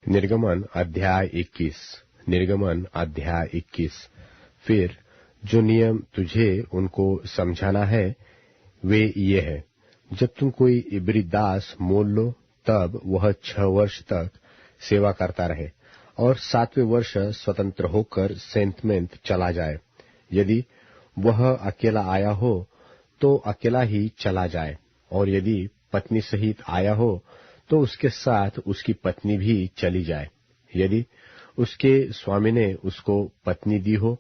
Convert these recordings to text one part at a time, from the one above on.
निर्गमन अध्याय 21। निर्गमन अध्याय 21। फिर जो नियम तुझे उनको समझाना है वे ये है, जब तुम कोई इब्री दास मोल लो तब वह 6 वर्ष तक सेवा करता रहे और 7वें वर्ष स्वतंत्र होकर सेंतमेंत चला जाए। यदि वह अकेला आया हो तो अकेला ही चला जाए, और यदि पत्नी सहित आया हो तो उसके साथ उसकी पत्नी भी चली जाए। यदि उसके स्वामी ने उसको पत्नी दी हो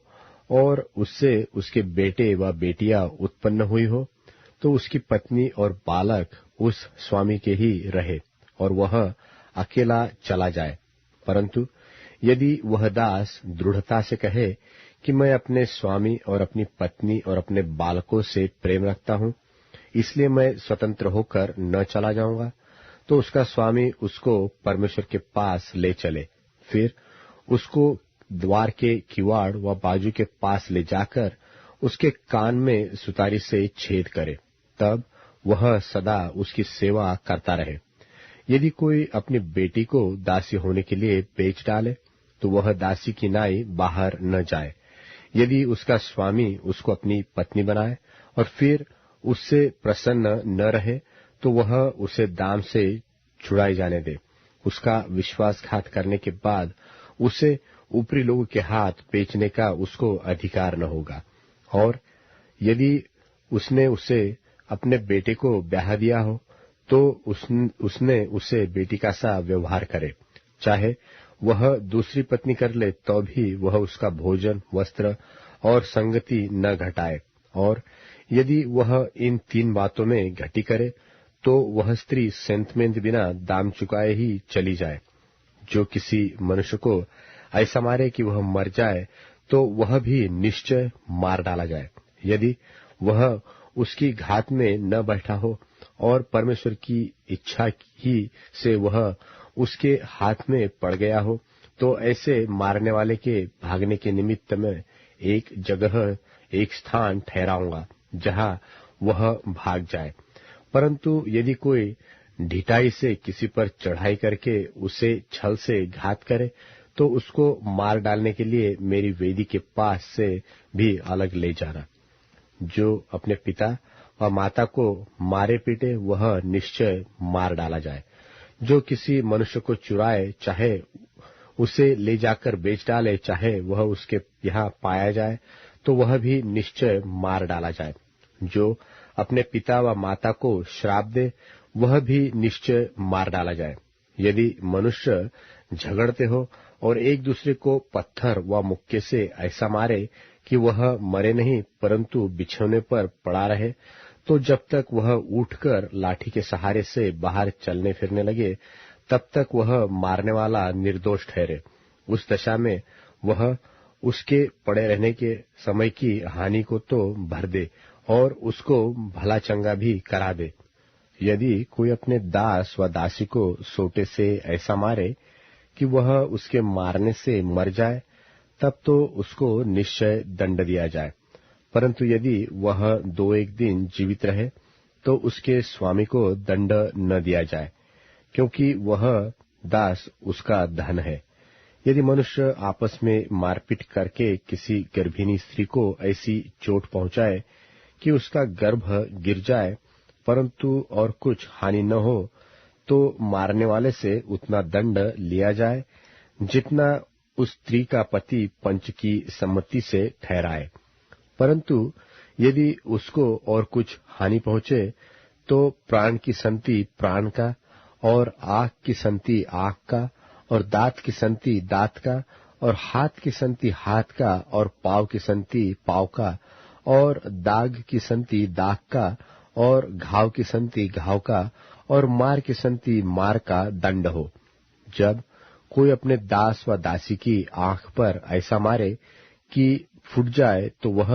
और उससे उसके बेटे व बेटियां उत्पन्न हुई हो तो उसकी पत्नी और बालक उस स्वामी के ही रहे और वह अकेला चला जाए। परंतु यदि वह दास दृढ़ता से कहे कि मैं अपने स्वामी और अपनी पत्नी और अपने बालकों से प्रेम रखता हूं, इसलिए मैं स्वतंत्र होकर न चला जाऊंगा, तो उसका स्वामी उसको परमेश्वर के पास ले चले। फिर उसको द्वार के किवाड़ व बाजू के पास ले जाकर उसके कान में सुतारी से छेद करे, तब वह सदा उसकी सेवा करता रहे। यदि कोई अपनी बेटी को दासी होने के लिए बेच डाले तो वह दासी की नाई बाहर न जाए। यदि उसका स्वामी उसको अपनी पत्नी बनाए और फिर उससे प्रसन्न न रहे तो वह उसे दाम से छुड़ाई जाने दे। उसका विश्वासघात करने के बाद उसे ऊपरी लोगों के हाथ बेचने का उसको अधिकार न होगा। और यदि उसने उसे अपने बेटे को ब्याह दिया हो तो उसने उसे बेटी का सा व्यवहार करे, चाहे वह दूसरी पत्नी कर ले तो भी वह उसका भोजन, वस्त्र और संगति न घटाए। और यदि वह इन 3 बातों में घटी करे तो वह स्त्री सेंतमेंत बिना दाम चुकाए ही चली जाए। जो किसी मनुष्य को ऐसा मारे कि वह मर जाए तो वह भी निश्चय मार डाला जाए। यदि वह उसकी घात में न बैठा हो और परमेश्वर की इच्छा ही से वह उसके हाथ में पड़ गया हो, तो ऐसे मारने वाले के भागने के निमित्त में एक जगह, एक स्थान ठहराऊंगा जहां वह भाग जाए। परंतु यदि कोई ढिठाई से किसी पर चढ़ाई करके उसे छल से घात करे तो उसको मार डालने के लिए मेरी वेदी के पास से भी अलग ले जाना। जो अपने पिता और माता को मारे पीटे वह निश्चय मार डाला जाए। जो किसी मनुष्य को चुराए, चाहे उसे ले जाकर बेच डाले, चाहे वह उसके यहाँ पाया जाए, तो वह भी निश्चय मार डाला जाए। जो अपने पिता व माता को श्राप दे वह भी निश्चय मार डाला जाए। यदि मनुष्य झगड़ते हो और एक दूसरे को पत्थर व मुक्के से ऐसा मारे कि वह मरे नहीं परंतु बिछौने पर पड़ा रहे, तो जब तक वह उठकर लाठी के सहारे से बाहर चलने फिरने लगे तब तक वह मारने वाला निर्दोष ठहरे। उस दशा में वह उसके पड़े रहने के समय की हानि को तो भर दे और उसको भला चंगा भी करा दे। यदि कोई अपने दास व दासी को सोटे से ऐसा मारे कि वह उसके मारने से मर जाए, तब तो उसको निश्चय दंड दिया जाए। परंतु यदि वह 2-1 दिन जीवित रहे तो उसके स्वामी को दंड न दिया जाए, क्योंकि वह दास उसका धन है। यदि मनुष्य आपस में मारपीट करके किसी गर्भिणी स्त्री को ऐसी चोट पहुंचाए कि उसका गर्भ गिर जाए परंतु और कुछ हानि न हो, तो मारने वाले से उतना दंड लिया जाए जितना उस स्त्री का पति पंच की सम्मति से ठहराए। परंतु यदि उसको और कुछ हानि पहुंचे तो प्राण की संति प्राण का और आँख की संति आँख का और दांत की संति दांत का और हाथ की संति हाथ का और पाँव की संति पाँव का और दाग की संति दाग का और घाव की संति घाव का और मार की संति मार का दंड हो। जब कोई अपने दास व दासी की आंख पर ऐसा मारे कि फूट जाए तो वह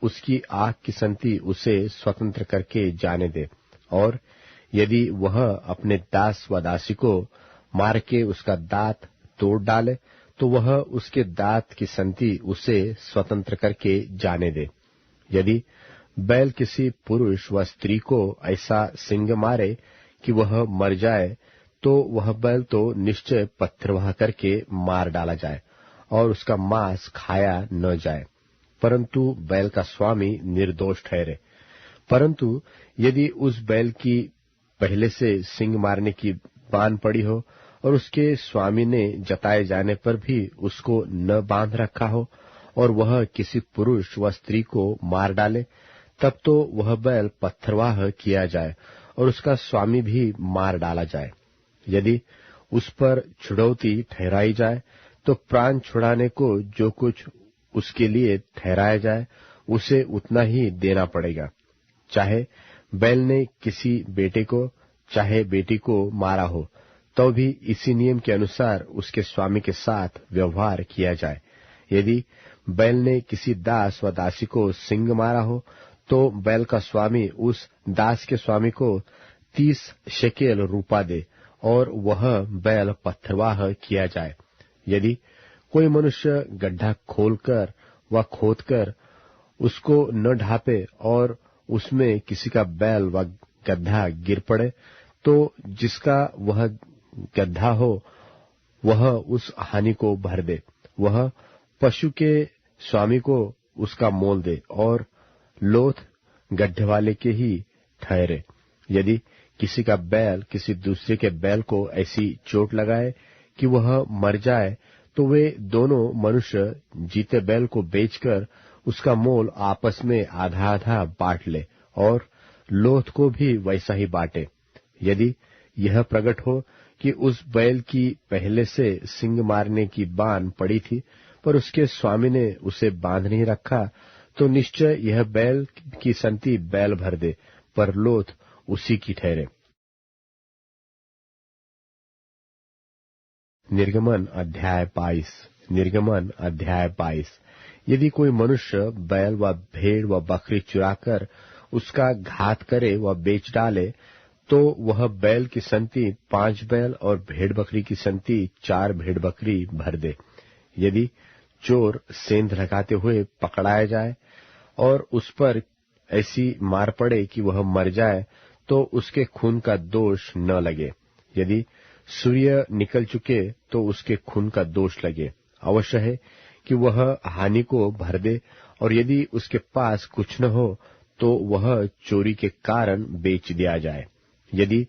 उसकी आंख की संति उसे स्वतंत्र करके जाने दे। और यदि वह अपने दास व दासी को मार के उसका दांत तोड़ डाले तो वह उसके दांत की संति उसे स्वतंत्र करके जाने दे। यदि बैल किसी पुरुष व स्त्री को ऐसा सिंग मारे कि वह मर जाए तो वह बैल तो निश्चय पथरवाह करके मार डाला जाए और उसका मांस खाया न जाए, परंतु बैल का स्वामी निर्दोष ठहरे। परंतु यदि उस बैल की पहले से सींग मारने की बान पड़ी हो और उसके स्वामी ने जताए जाने पर भी उसको न बांध रखा हो और वह किसी पुरुष व स्त्री को मार डाले, तब तो वह बैल पथरवाह किया जाए और उसका स्वामी भी मार डाला जाए। यदि उस पर छुड़ौती ठहराई जाए तो प्राण छुड़ाने को जो कुछ उसके लिए ठहराया जाए उसे उतना ही देना पड़ेगा। चाहे बैल ने किसी बेटे को चाहे बेटी को मारा हो, तो भी इसी नियम के अनुसार उसके स्वामी के साथ व्यवहार किया जाए। यदि बैल ने किसी दास व दासी को सींग मारा हो, तो बैल का स्वामी उस दास के स्वामी को 30 शेकेल रूपा दे और वह बैल पथरवाह किया जाए। यदि कोई मनुष्य गड्ढा खोलकर व खोदकर उसको न ढांपे और उसमें किसी का बैल व गड्ढा गिर पड़े, तो जिसका वह गड्ढा हो वह उस हानि को भर दे, वह पशु के स्वामी को उसका मोल दे और लोथ गड्ढे वाले के ही ठहरे। यदि किसी का बैल किसी दूसरे के बैल को ऐसी चोट लगाए कि वह मर जाए, तो वे दोनों मनुष्य जीते बैल को बेचकर उसका मोल आपस में आधा आधा बांट ले और लोथ को भी वैसा ही बांटे। यदि यह प्रकट हो कि उस बैल की पहले से सींग मारने की बान पड़ी थी पर उसके स्वामी ने उसे बांध नहीं रखा, तो निश्चय यह बैल की संति बैल भर दे, पर लोथ उसी की ठहरे। निर्गमन अध्याय 22। निर्गमन अध्याय 22। यदि कोई मनुष्य बैल व भेड़ व बकरी चुराकर उसका घात करे व बेच डाले, तो वह बैल की संति 5 बैल और भेड़ बकरी की संति 4 भेड़ बकरी भर दे। यदि चोर सेंध लगाते हुए पकड़ाया जाए और उस पर ऐसी मार पड़े कि वह मर जाए, तो उसके खून का दोष न लगे। यदि सूर्य निकल चुके तो उसके खून का दोष लगे। अवश्य है कि वह हानि को भर दे, और यदि उसके पास कुछ न हो तो वह चोरी के कारण बेच दिया जाए। यदि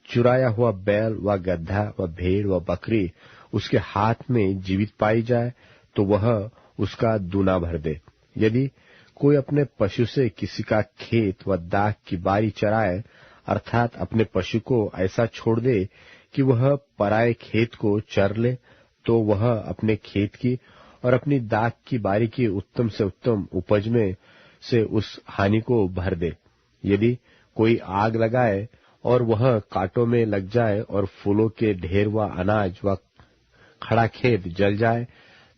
चुराया हुआ बैल व गधा व भेड़ व बकरी उसके हाथ में जीवित पाई जाए, तो वह उसका दूना भर दे। यदि कोई अपने पशु से किसी का खेत व दाख की बारी चराए, अर्थात अपने पशु को ऐसा छोड़ दे कि वह पराये खेत को चर ले, तो वह अपने खेत की और अपनी दाख की बारी की उत्तम से उत्तम उपज में से उस हानि को भर दे। यदि कोई आग लगाए और वह कांटों में लग जाए और फूलों के ढेर व अनाज व खड़ा खेत जल जाए,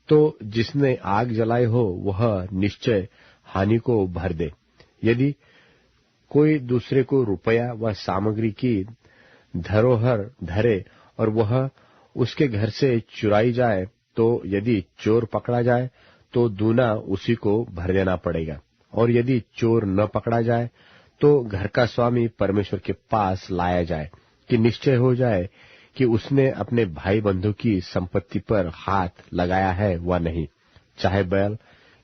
तो जिसने आग जलाई हो वह निश्चय हानि को भर दे। यदि कोई दूसरे को रुपया व सामग्री की धरोहर धरे और वह उसके घर से चुराई जाए, तो यदि चोर पकड़ा जाए तो दूना उसी को भर देना पड़ेगा। और यदि चोर न पकड़ा जाए तो घर का स्वामी परमेश्वर के पास लाया जाए, कि निश्चय हो जाए कि उसने अपने भाई बंधु की संपत्ति पर हाथ लगाया है व नहीं। चाहे बैल,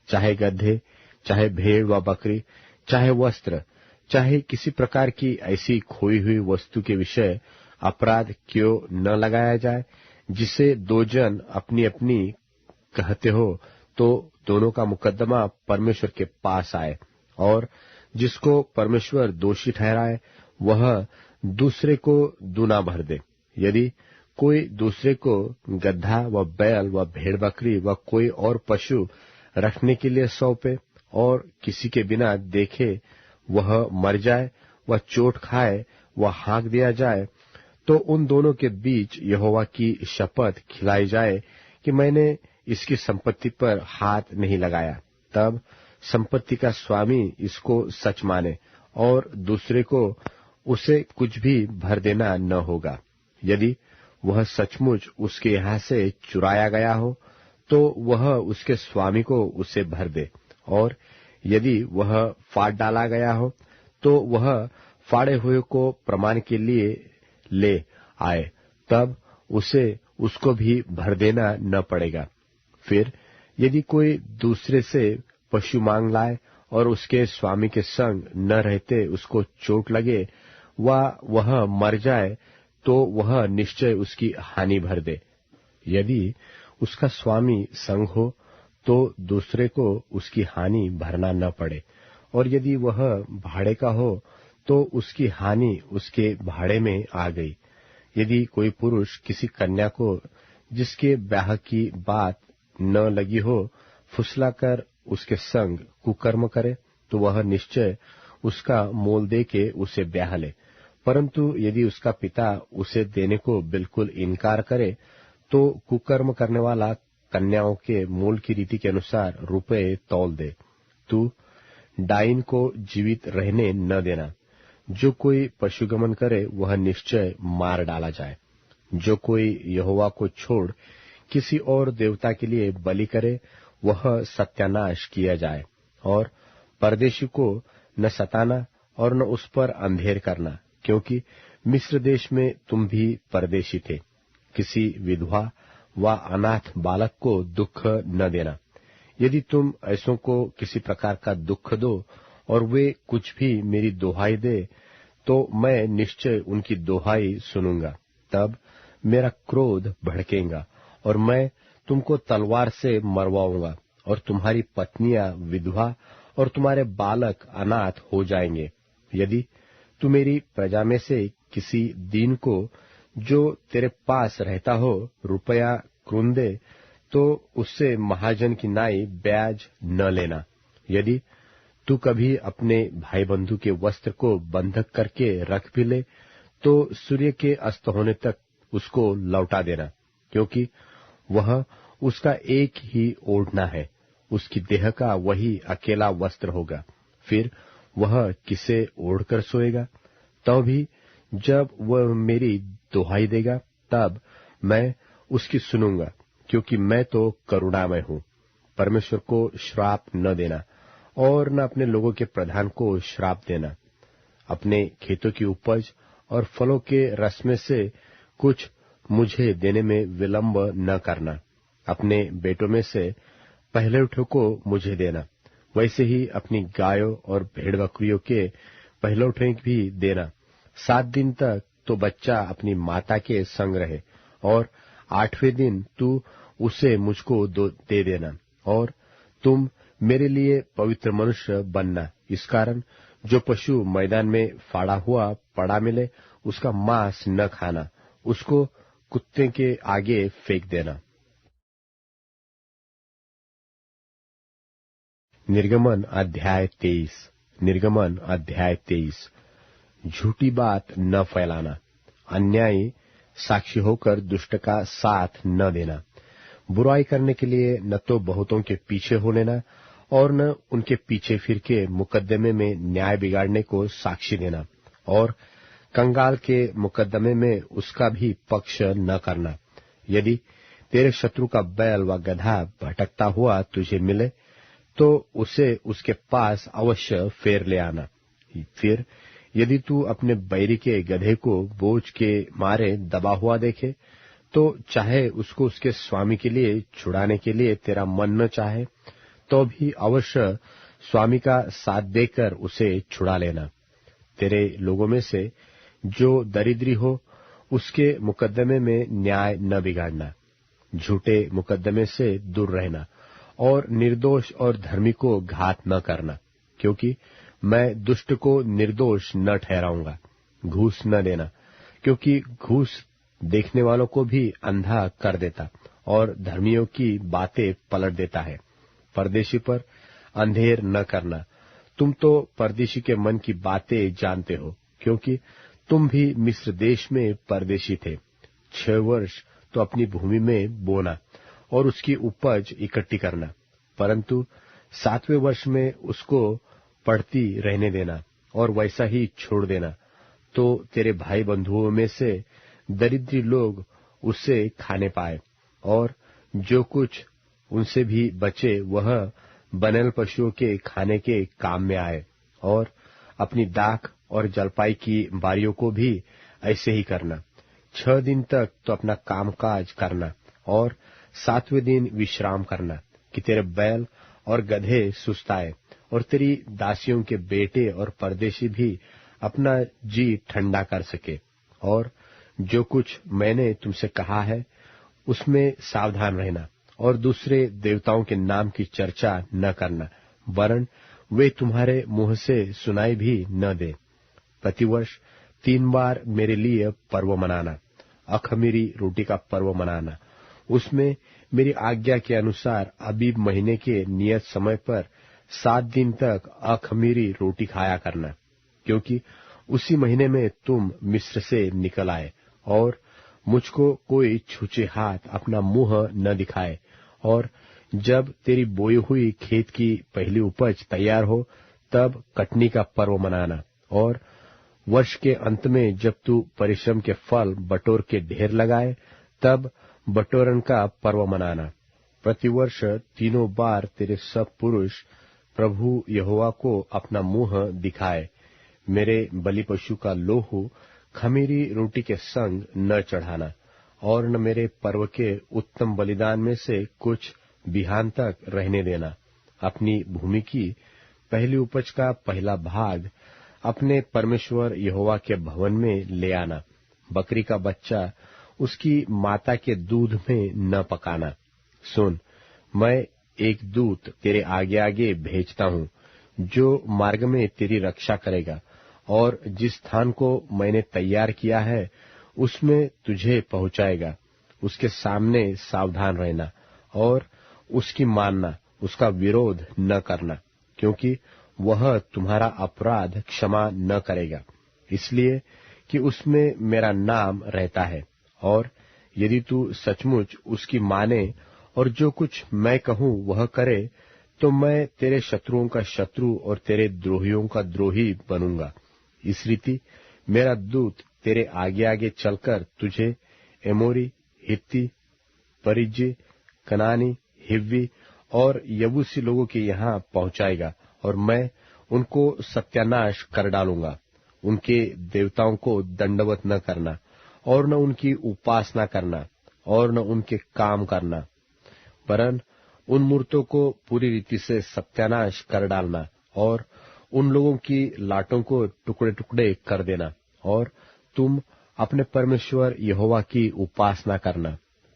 चाहे गधे, चाहे भेड़ व बकरी, चाहे वस्त्र, चाहे किसी प्रकार की ऐसी खोई हुई वस्तु के विषय अपराध क्यों न लगाया जाए, जिसे 2 जन अपनी अपनी कहते हो, तो दोनों का मुकदमा परमेश्वर के पास आए, और जिसको परमेश्वर दोषी ठहराए वह दूसरे को दूना भर दे। यदि कोई दूसरे को गधा व बैल व भेड़ बकरी व कोई और पशु रखने के लिए सौंपे और किसी के बिना देखे वह मर जाए व चोट खाए व हाँक दिया जाए, तो उन दोनों के बीच यहोवा की शपथ खिलाई जाए कि मैंने इसकी संपत्ति पर हाथ नहीं लगाया। तब संपत्ति का स्वामी इसको सच माने और दूसरे को उसे कुछ भी भर देना न होगा। यदि वह सचमुच उसके यहाँ से चुराया गया हो, तो वह उसके स्वामी को उसे भर दे, और यदि वह फाड़ डाला गया हो, तो वह फाड़े हुए को प्रमाण के लिए ले आए, तब उसे उसको भी भर देना न पड़ेगा। फिर यदि कोई दूसरे से पशु मांग लाए और उसके स्वामी के संग न रहते उसको चोट लगे व वह मर जाए, तो वह निश्चय उसकी हानि भर दे। यदि उसका स्वामी संग हो तो दूसरे को उसकी हानि भरना न पड़े, और यदि वह भाड़े का हो तो उसकी हानि उसके भाड़े में आ गई। यदि कोई पुरुष किसी कन्या को जिसके ब्याह की बात न लगी हो फुसला कर उसके संग कुकर्म करे, तो वह निश्चय उसका मोल दे के उसे ब्याह ले। परंतु यदि उसका पिता उसे देने को बिल्कुल इनकार करे, तो कुकर्म करने वाला कन्याओं के मोल की रीति के अनुसार रुपये तौल दे। तू डाइन को जीवित रहने न देना। जो कोई पशुगमन करे वह निश्चय मार डाला जाए। जो कोई यहोवा को छोड़ किसी और देवता के लिए बलि करे वह सत्यानाश किया जाए। और परदेशी को न सताना और न उस पर अंधेर करना, क्योंकि मिस्र देश में तुम भी परदेशी थे। किसी विधवा व अनाथ बालक को दुख न देना। यदि तुम ऐसों को किसी प्रकार का दुख दो और वे कुछ भी मेरी दोहाई दे, तो मैं निश्चय उनकी दोहाई सुनूंगा। तब मेरा क्रोध भड़केगा और मैं तुमको तलवार से मरवाऊंगा, और तुम्हारी पत्नियां विधवा और तुम्हारे बालक अनाथ हो जाएंगे। यदि तू मेरी प्रजा में से किसी दीन को जो तेरे पास रहता हो रुपया क्रून दे, तो उससे महाजन की नाई ब्याज न लेना। यदि तू कभी अपने भाई बंधु के वस्त्र को बंधक करके रख भी ले, तो सूर्य के अस्त होने तक उसको लौटा देना, क्योंकि वह उसका एक ही ओढ़ना है, उसकी देह का वही अकेला वस्त्र होगा। फिर वह किसे ओढ़कर सोएगा? तो भी जब वह मेरी दुहाई देगा, तब मैं उसकी सुनूंगा, क्योंकि मैं तो करुणामय हूं। परमेश्वर को श्राप न देना और न अपने लोगों के प्रधान को श्राप देना। अपने खेतों की उपज और फलों के रस में से कुछ मुझे देने में विलंब न करना। अपने बेटों में से पहले उठों को मुझे देना। वैसे ही अपनी गायों और भेड़ बकरियों के पहले उठे भी देना। 7 दिन तक तो बच्चा अपनी माता के संग रहे, और 8वें दिन तू उसे मुझको दे देना। और तुम मेरे लिए पवित्र मनुष्य बनना। इस कारण जो पशु मैदान में फाड़ा हुआ पड़ा मिले उसका मांस न खाना, उसको कुत्ते के आगे फेंक देना। निर्गमन अध्याय 23। निर्गमन अध्याय 23। झूठी बात न फैलाना। अन्यायी साक्षी होकर दुष्ट का साथ न देना। बुराई करने के लिए न तो बहुतों के पीछे हो लेना और न उनके पीछे फिर के मुकदमे में न्याय बिगाड़ने को साक्षी देना, और कंगाल के मुकदमे में उसका भी पक्ष न करना। यदि तेरे शत्रु का बैल व गधा भटकता हुआ तुझे मिले, तो उसे उसके पास अवश्य फेर ले आना। फिर यदि तू अपने बैरी के गधे को बोझ के मारे दबा हुआ देखे, तो चाहे उसको उसके स्वामी के लिए छुड़ाने के लिए तेरा मन न चाहे, तो भी अवश्य स्वामी का साथ देकर उसे छुड़ा लेना। तेरे लोगों में से जो दरिद्री हो उसके मुकदमे में न्याय न बिगाड़ना। झूठे मुकदमे से दूर रहना और निर्दोष और धर्मी को घात न करना, क्योंकि मैं दुष्ट को निर्दोष न ठहराऊंगा। घूस न देना, क्योंकि घूस देखने वालों को भी अंधा कर देता और धर्मियों की बातें पलट देता है। परदेशी पर अंधेर न करना। तुम तो परदेशी के मन की बातें जानते हो, क्योंकि तुम भी मिस्र देश में परदेशी थे। 6 वर्ष तो अपनी भूमि में बोना और उसकी उपज इकट्ठी करना, परंतु 7वें वर्ष में उसको पड़ती रहने देना और वैसा ही छोड़ देना, तो तेरे भाई बंधुओं में से दरिद्री लोग उससे खाने पाए, और जो कुछ उनसे भी बचे वह बनेल पशुओं के खाने के काम में आए। और अपनी दाख और जलपाई की बारियों को भी ऐसे ही करना। 6 दिन तक तो अपना कामकाज करना और 7वें दिन विश्राम करना, कि तेरे बैल और गधे सुस्ताए और तेरी दासियों के बेटे और परदेशी भी अपना जी ठंडा कर सके। और जो कुछ मैंने तुमसे कहा है उसमें सावधान रहना और दूसरे देवताओं के नाम की चर्चा न करना, वरन वे तुम्हारे मुंह से सुनाई भी न दे। प्रतिवर्ष 3 बार मेरे लिए पर्व मनाना, अखमीरी रोटी का पर्व मनाना। उसमें मेरी आज्ञा के अनुसार अबीब महीने के नियत समय पर 7 दिन तक अखमीरी रोटी खाया करना, क्योंकि उसी महीने में तुम मिस्र से निकल आए। और मुझको कोई छूछे हाथ अपना मुंह न दिखाए। और जब तेरी बोई हुई खेत की पहली उपज तैयार हो तब कटनी का पर्व मनाना। और वर्ष के अंत में जब तू परिश्रम के फल बटोर के ढेर लगाए तब बटोरन का पर्व मनाना। प्रतिवर्ष 3 बार तेरे सब पुरुष प्रभु यहोवा को अपना मुंह दिखाए। मेरे बलि पशु का लोहू खमीरी रोटी के संग न चढ़ाना, और न मेरे पर्व के उत्तम बलिदान में से कुछ बिहान तक रहने देना। अपनी भूमि की पहली उपज का पहला भाग अपने परमेश्वर यहोवा के भवन में ले आना। बकरी का बच्चा उसकी माता के दूध में न पकाना। सुन, मैं एक दूत तेरे आगे आगे भेजता हूँ, जो मार्ग में तेरी रक्षा करेगा, और जिस स्थान को मैंने तैयार किया है उसमें तुझे पहुंचाएगा। उसके सामने सावधान रहना और उसकी मानना, उसका विरोध न करना, क्योंकि वह तुम्हारा अपराध क्षमा न करेगा, इसलिए कि उसमें मेरा नाम रहता है। और यदि तू सचमुच उसकी माने और जो कुछ मैं कहूँ वह करे, तो मैं तेरे शत्रुओं का शत्रु और तेरे द्रोहियों का द्रोही बनूंगा। इस रीति मेरा दूत तेरे आगे आगे चलकर तुझे एमोरी, हित्ती, परिज्जी, कनानी, हिव्वी और यबूसी लोगों के यहाँ पहुंचाएगा, और मैं उनको सत्यानाश कर डालूंगा। उनके देवताओं को दंडवत न करना, और न उनकी उपासना करना, और न उनके काम करना, वरन उन मूर्तों को पूरी रीति से सत्यानाश कर डालना, और उन लोगों की लाटों को टुकड़े टुकड़े कर देना। और तुम अपने परमेश्वर यहोवा की उपासना करना,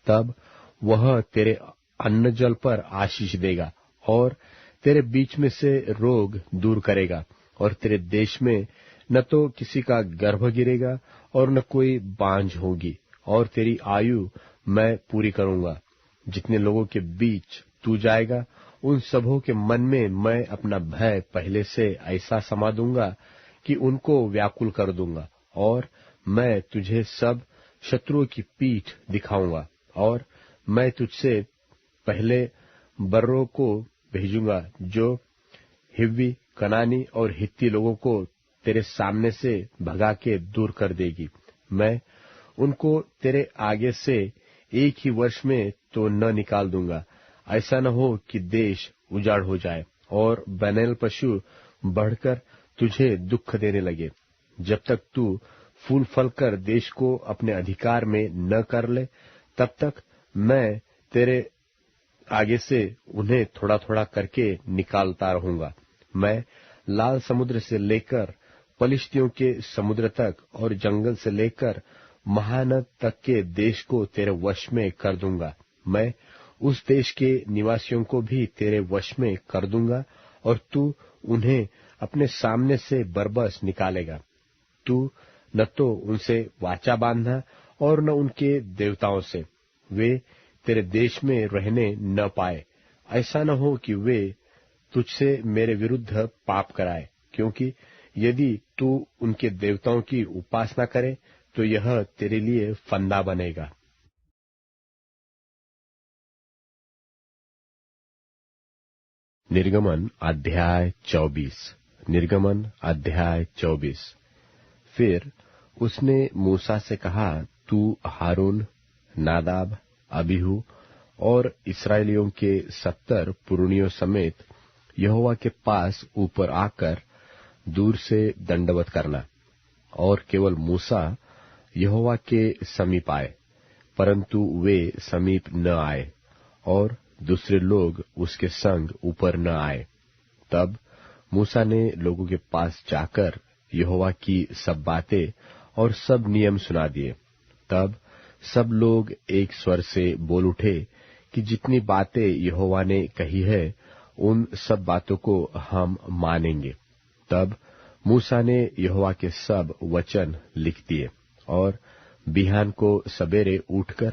तब वह तेरे अन्न जल पर आशीष देगा, और तेरे बीच में से रोग दूर करेगा, और तेरे देश में न तो किसी का गर्भ गिरेगा और न कोई बांझ होगी, और तेरी आयु मैं पूरी करूंगा। जितने लोगों के बीच तू जाएगा उन सबों के मन में मैं अपना भय पहले से ऐसा समा दूंगा कि उनको व्याकुल कर दूंगा। और मैं तुझे सब शत्रुओं की पीठ दिखाऊंगा, और मैं तुझसे पहले बर्रों को भेजूंगा, जो हिव्वी, कनानी और हित्ती लोगों को तेरे सामने से भगा के दूर कर देगी। मैं उनको तेरे आगे से एक ही वर्ष में तो न निकाल दूंगा, ऐसा न हो कि देश उजाड़ हो जाए और बैल पशु बढ़कर तुझे दुख देने लगे। जब तक तू फूल फल कर देश को अपने अधिकार में न कर ले, तब तक मैं तेरे आगे से उन्हें थोड़ा थोड़ा करके निकालता रहूंगा। मैं लाल समुद्र से लेकर पलिश्तियों के समुद्र तक और जंगल से लेकर महानद तक के देश को तेरे वश में कर दूंगा। मैं उस देश के निवासियों को भी तेरे वश में कर दूंगा, और तू उन्हें अपने सामने से बरबस निकालेगा। तू न तो उनसे वाचा बांधना और न उनके देवताओं से, वे तेरे देश में रहने न पाए। ऐसा न हो कि वे तुझसे मेरे विरुद्ध पाप कराए, क्योंकि यदि तू उनके देवताओं की उपासना करे तो यह तेरे लिए फंदा बनेगा। निर्गमन अध्याय 24। निर्गमन अध्याय 24। फिर उसने मूसा से कहा, तू हारून, नादाब, अबीहू और इस्राएलियों के 70 पुरनियों समेत यहोवा के पास ऊपर आकर दूर से दंडवत करना। और केवल मूसा यहोवा के समीप आए, परंतु वे समीप न आए, और दूसरे लोग उसके संग ऊपर न आए। तब मूसा ने लोगों के पास जाकर यहोवा की सब बातें और सब नियम सुना दिए। तब सब लोग एक स्वर से बोल उठे कि जितनी बातें यहोवा ने कही है उन सब बातों को हम मानेंगे। तब मूसा ने यहोवा के सब वचन लिख दिए और बिहान को सवेरे उठकर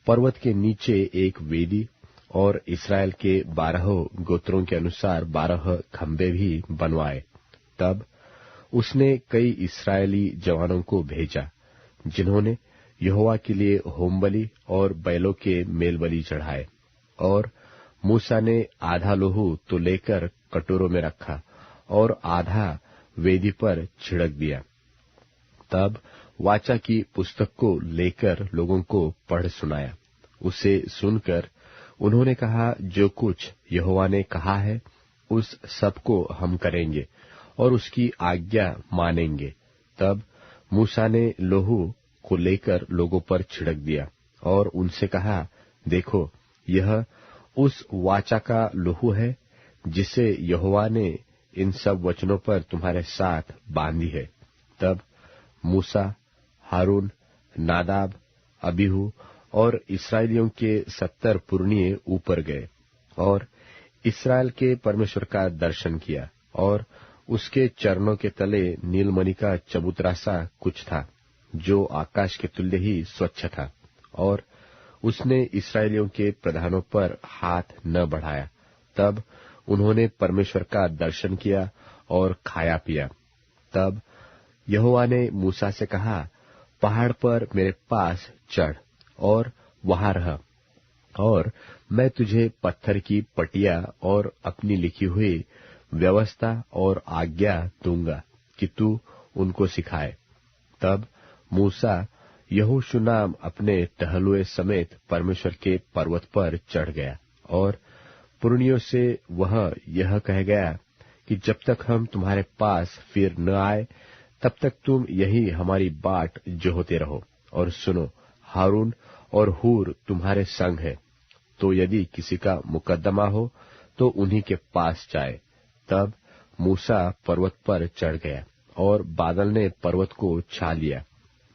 पर्वत के नीचे एक वेदी और इस्राएल के 12 गोत्रों के अनुसार 12 खंबे भी बनवाए। तब उसने कई इस्राएली जवानों को भेजा, जिन्होंने यहोवा के लिए होमबलि और बैलों के मेलबलि चढ़ाए। और मूसा ने आधा लोहू तो लेकर कटोरों में रखा और आधा वेदी पर छिड़क दिया। तब वाचा की पुस्तक को लेकर लोगों को पढ़ सुनाया। उसे सुनकर उन्होंने कहा, जो कुछ यहोवा ने कहा है उस सब को हम करेंगे और उसकी आज्ञा मानेंगे। तब मूसा ने लोहू को लेकर लोगों पर छिड़क दिया और उनसे कहा, देखो, यह उस वाचा का लोहू है जिसे यहोवा ने इन सब वचनों पर तुम्हारे साथ बांधी है। तब मूसा, हारून, नादाब, अबीहू और इस्राएलियों के 70 पुरनिये ऊपर गए और इस्राएल के परमेश्वर का दर्शन किया। और उसके चरणों के तले नीलमणि का चबूतरा सा कुछ था, जो आकाश के तुल्य ही स्वच्छ था। और उसने इस्राएलियों के प्रधानों पर हाथ न बढ़ाया। तब उन्होंने परमेश्वर का दर्शन किया और खाया पिया। तब यहोवा ने मूसा से कहा, पहाड़ पर मेरे पास चढ़ और वहां रह, और मैं तुझे पत्थर की पटिया और अपनी लिखी हुई व्यवस्था और आज्ञा दूंगा कि तू उनको सिखाए। तब मूसा यहोशू नाम अपने टहलुए समेत परमेश्वर के पर्वत पर चढ़ गया और पुरनियों से वह यह कह गया कि जब तक हम तुम्हारे पास फिर न आए तब तक तुम यही हमारी बाट जोहते रहो। और सुनो, हारून और हूर तुम्हारे संग है, तो यदि किसी का मुकद्दमा हो तो उन्हीं के पास जाए। तब मूसा पर्वत पर चढ़ गया और बादल ने पर्वत को छा लिया।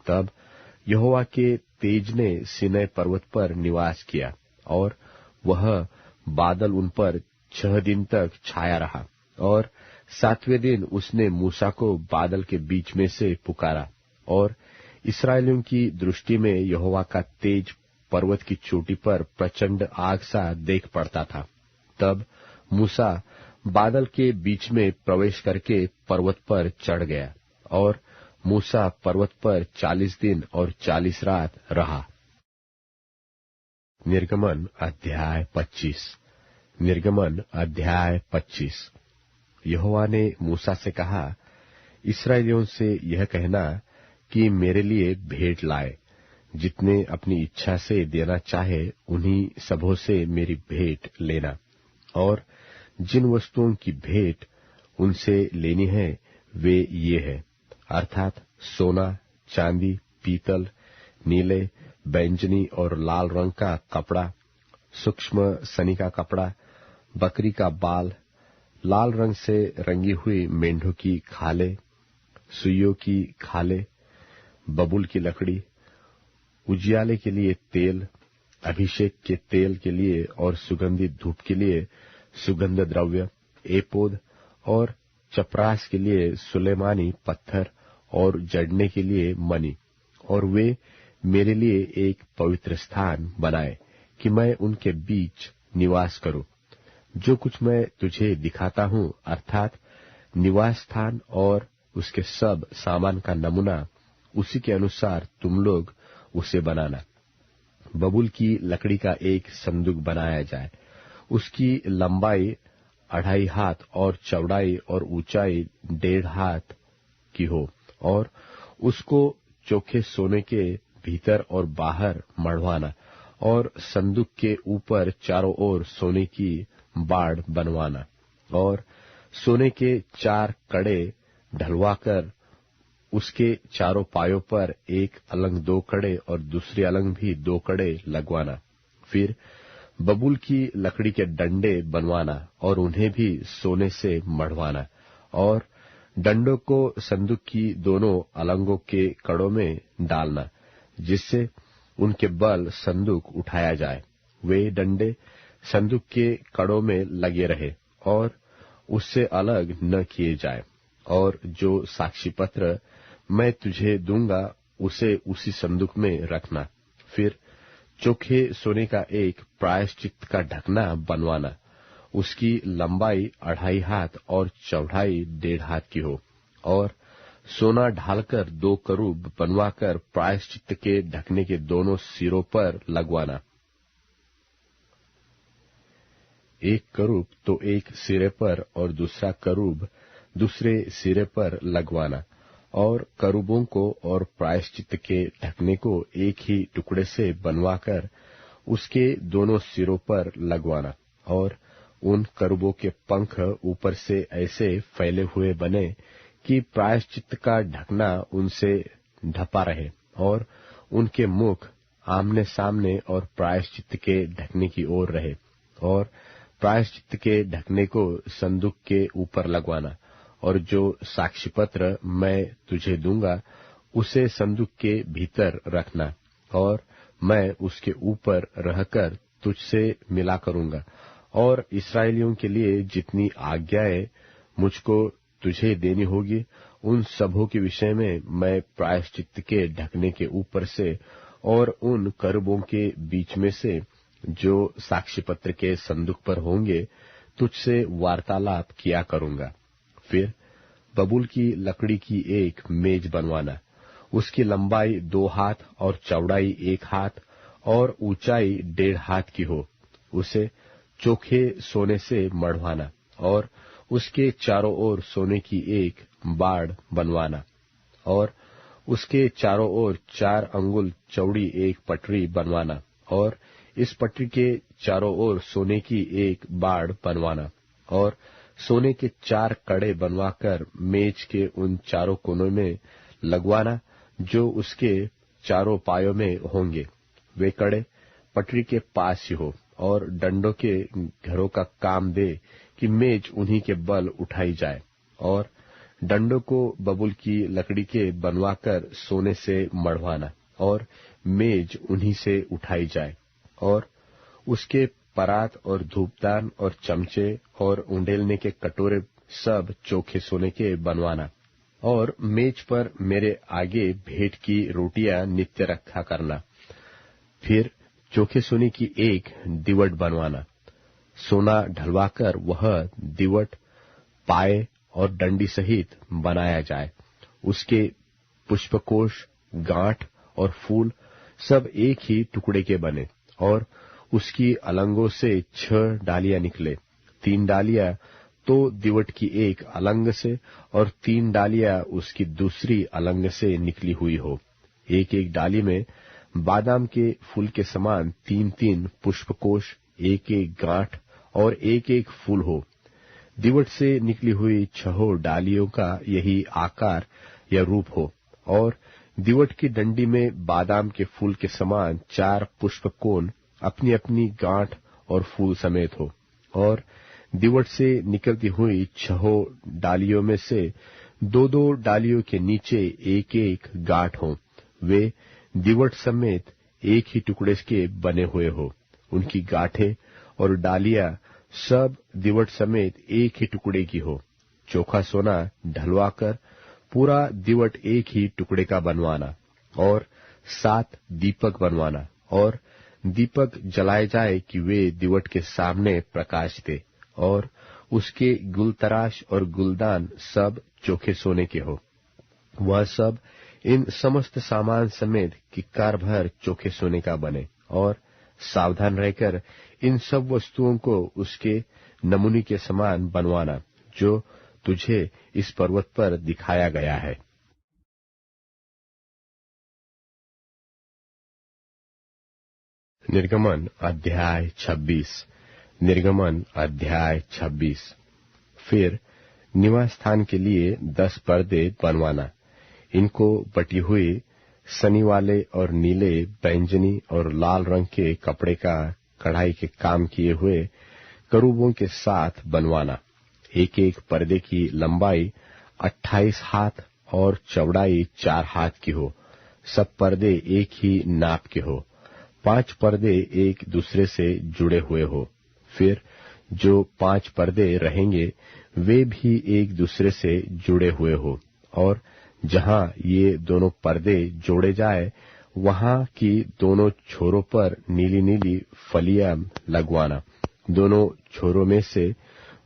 तब यहोवा के तेज ने सीनै पर्वत पर निवास किया और वह बादल उन पर 6 दिन तक छाया रहा। और 7वें दिन उसने मूसा को बादल के बीच में से पुकारा, और इस्राएलियों की दृष्टि में यहोवा का तेज पर्वत की चोटी पर प्रचंड आग सा देख पड़ता था। तब मूसा बादल के बीच में प्रवेश करके पर्वत पर चढ़ गया, और मूसा पर्वत पर 40 दिन और 40 रात रहा। निर्गमन अध्याय 25। निर्गमन अध्याय 25। यहोवा ने मूसा से कहा, इस्राएलियों से यह कहना कि मेरे लिए भेंट लाए। जितने अपनी इच्छा से देना चाहे उन्हीं सबों से मेरी भेंट लेना। और जिन वस्तुओं की भेंट उनसे लेनी है वे ये है, अर्थात सोना, चांदी, पीतल, नीले, बैंजनी और लाल रंग का कपड़ा, सूक्ष्म सनी का कपड़ा, बकरी का बाल, लाल रंग से रंगी हुई मेंढों की खाले, सुइयों की खाले, बबूल की लकड़ी, उजियाले के लिए तेल, अभिषेक के तेल के लिए और सुगंधित धूप के लिए सुगंध द्रव्य, एपोद और चपरास के लिए सुलेमानी पत्थर और जड़ने के लिए मणि। और वे मेरे लिए एक पवित्र स्थान बनाए कि मैं उनके बीच निवास करूं। जो कुछ मैं तुझे दिखाता हूं, अर्थात निवास स्थान और उसके सब सामान का नमूना, उसी के अनुसार तुम लोग उसे बनाना। बबूल की लकड़ी का एक संदूक बनाया जाए, उसकी लंबाई 2.5 हाथ और चौड़ाई और ऊंचाई 1.5 हाथ की हो, और उसको चोखे सोने के भीतर और बाहर मढ़वाना, और संदूक के ऊपर चारों ओर सोने की बाड़ बनवाना, और सोने के 4 कड़े ढलवाकर उसके चारों पायों पर एक अलंग 2 कड़े और दूसरी अलंग भी 2 कड़े लगवाना। फिर बबूल की लकड़ी के डंडे बनवाना और उन्हें भी सोने से मढ़वाना और डंडों को संदूक की दोनों अलंगों के कड़ों में डालना, जिससे उनके बल संदूक उठाया जाए। वे डंडे संदूक के कड़ों में लगे रहे और उससे अलग न किए जाए। और जो साक्षी पत्र मैं तुझे दूंगा उसे उसी संदूक में रखना। फिर चोखे सोने का एक प्रायश्चित का ढकना बनवाना। उसकी लंबाई 2.5 हाथ और चौड़ाई 1.5 हाथ की हो और सोना ढालकर 2 करूब बनवाकर प्रायश्चित के ढकने के दोनों सिरों पर लगवाना। एक करूब तो एक सिरे पर और दूसरा करूब दूसरे सिरे पर लगवाना और करूबों को और प्रायश्चित के ढकने को एक ही टुकड़े से बनवाकर उसके दोनों सिरों पर लगवाना और उन करूबों के पंख ऊपर से ऐसे फैले हुए बने कि प्रायश्चित का ढकना उनसे ढपा रहे और उनके मुख आमने सामने और प्रायश्चित के ढकने की ओर रहे। और प्रायश्चित के ढकने को संदूक के ऊपर लगवाना और जो साक्षी पत्र मैं तुझे दूंगा उसे संदूक के भीतर रखना और मैं उसके ऊपर रहकर तुझसे मिला करूंगा। और इस्राएलियों के लिए जितनी आज्ञाएं मुझको तुझे देनी होगी उन सबों के विषय में मैं प्रायश्चित के ढकने के ऊपर से और उन करूबों के बीच में से जो साक्षी पत्र के संदूक पर होंगे तुझसे वार्तालाप किया करूंगा। फिर बबूल की लकड़ी की एक मेज बनवाना। उसकी लंबाई 2 हाथ और चौड़ाई 1 हाथ और ऊंचाई 1.5 हाथ की हो। उसे चोखे सोने से मढ़वाना और उसके चारों ओर सोने की एक बाड़ बनवाना और उसके चारों ओर 4 अंगुल चौड़ी एक पटरी बनवाना और इस पटरी के चारों ओर सोने की एक बाड़ बनवाना और सोने के 4 कड़े बनवाकर मेज के उन चारों कोनों में लगवाना जो उसके चारों पायों में होंगे। वे कड़े पटरी के पास ही हो और डंडों के घरों का काम दे कि मेज उन्हीं के बल उठाई जाए। और डंडों को बबूल की लकड़ी के बनवाकर सोने से मढ़वाना और मेज उन्हीं से उठाई जाए। और उसके परात और धूपदान और चमचे और उंडेलने के कटोरे सब चोखे सोने के बनवाना। और मेज पर मेरे आगे भेंट की रोटियां नित्य रखा करना। फिर चोखे सोने की एक दीवट बनवाना। सोना ढलवाकर वह दीवट पाए और डंडी सहित बनाया जाए। उसके पुष्पकोश, गांठ और फूल सब एक ही टुकड़े के बने और उसकी अलंगों से 6 डालियां निकले। 3 डालियां तो दीवट की एक अलंग से और 3 डालियां उसकी दूसरी अलंग से निकली हुई हो। एक एक डाली में बादाम के फूल के समान 3-3 पुष्पकोश, एक एक गांठ और एक एक फूल हो। दीवट से निकली हुई 6 डालियों का यही आकार या रूप हो। और दीवट की डंडी में बादाम के फूल के समान 4 पुष्पकोण अपनी अपनी गांठ और फूल समेत हो। और दीवट से निकलती हुई 6 डालियों में से 2-2 डालियों के नीचे एक एक गांठ हो। वे दीवट समेत एक ही टुकड़े के बने हुए हो। उनकी गांठें और डालियां सब दीवट समेत एक ही टुकड़े की हो। चोखा सोना ढलवाकर पूरा दीवट एक ही टुकड़े का बनवाना। और 7 दीपक बनवाना और दीपक जलाए जाए कि वे दीवट के सामने प्रकाश दे। और उसके गुलतराश और गुलदान सब चोखे सोने के हो। वह सब इन समस्त सामान समेत किक्कार भर चोखे सोने का बने। और सावधान रहकर इन सब वस्तुओं को उसके नमूने के समान बनवाना जो तुझे इस पर्वत पर दिखाया गया है। निर्गमन अध्याय 26। निर्गमन अध्याय 26। फिर निवास स्थान के लिए 10 पर्दे बनवाना। इनको बटी हुई सनी वाले और नीले, बैंगनी और लाल रंग के कपड़े का कढ़ाई के काम किए हुए करूबों के साथ बनवाना। एक एक पर्दे की लंबाई 28 हाथ और चौड़ाई 4 हाथ की हो। सब पर्दे एक ही नाप के हो। 5 पर्दे एक दूसरे से जुड़े हुए हो। फिर जो 5 पर्दे रहेंगे वे भी एक दूसरे से जुड़े हुए हो, और जहां ये दोनों पर्दे जोड़े जाए वहां की दोनों छोरों पर नीली नीली फलियां लगवाना। दोनों छोरों में से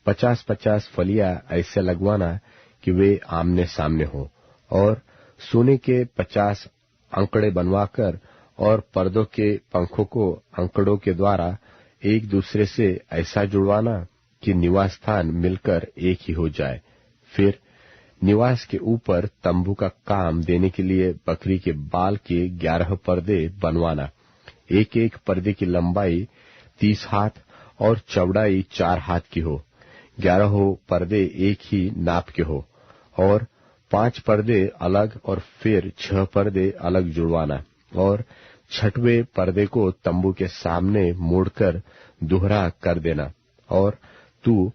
50-50 फलियां ऐसे लगवाना कि वे आमने सामने हो, और सोने के 50 अंकड़े बनवाकर और पर्दों के पंखों को अंकड़ों के द्वारा एक दूसरे से ऐसा जुड़वाना कि निवास स्थान मिलकर एक ही हो जाए। फिर निवास के ऊपर तंबू का काम देने के लिए बकरी के बाल के 11 पर्दे बनवाना। एक एक पर्दे की लंबाई 30 हाथ और चौड़ाई 4 हाथ की हो। 11 पर्दे एक ही नाप के हो, और 5 पर्दे अलग और फिर 6 पर्दे अलग जुड़वाना, और 6वें पर्दे को तंबू के सामने मोड़कर दोहरा कर देना। और तू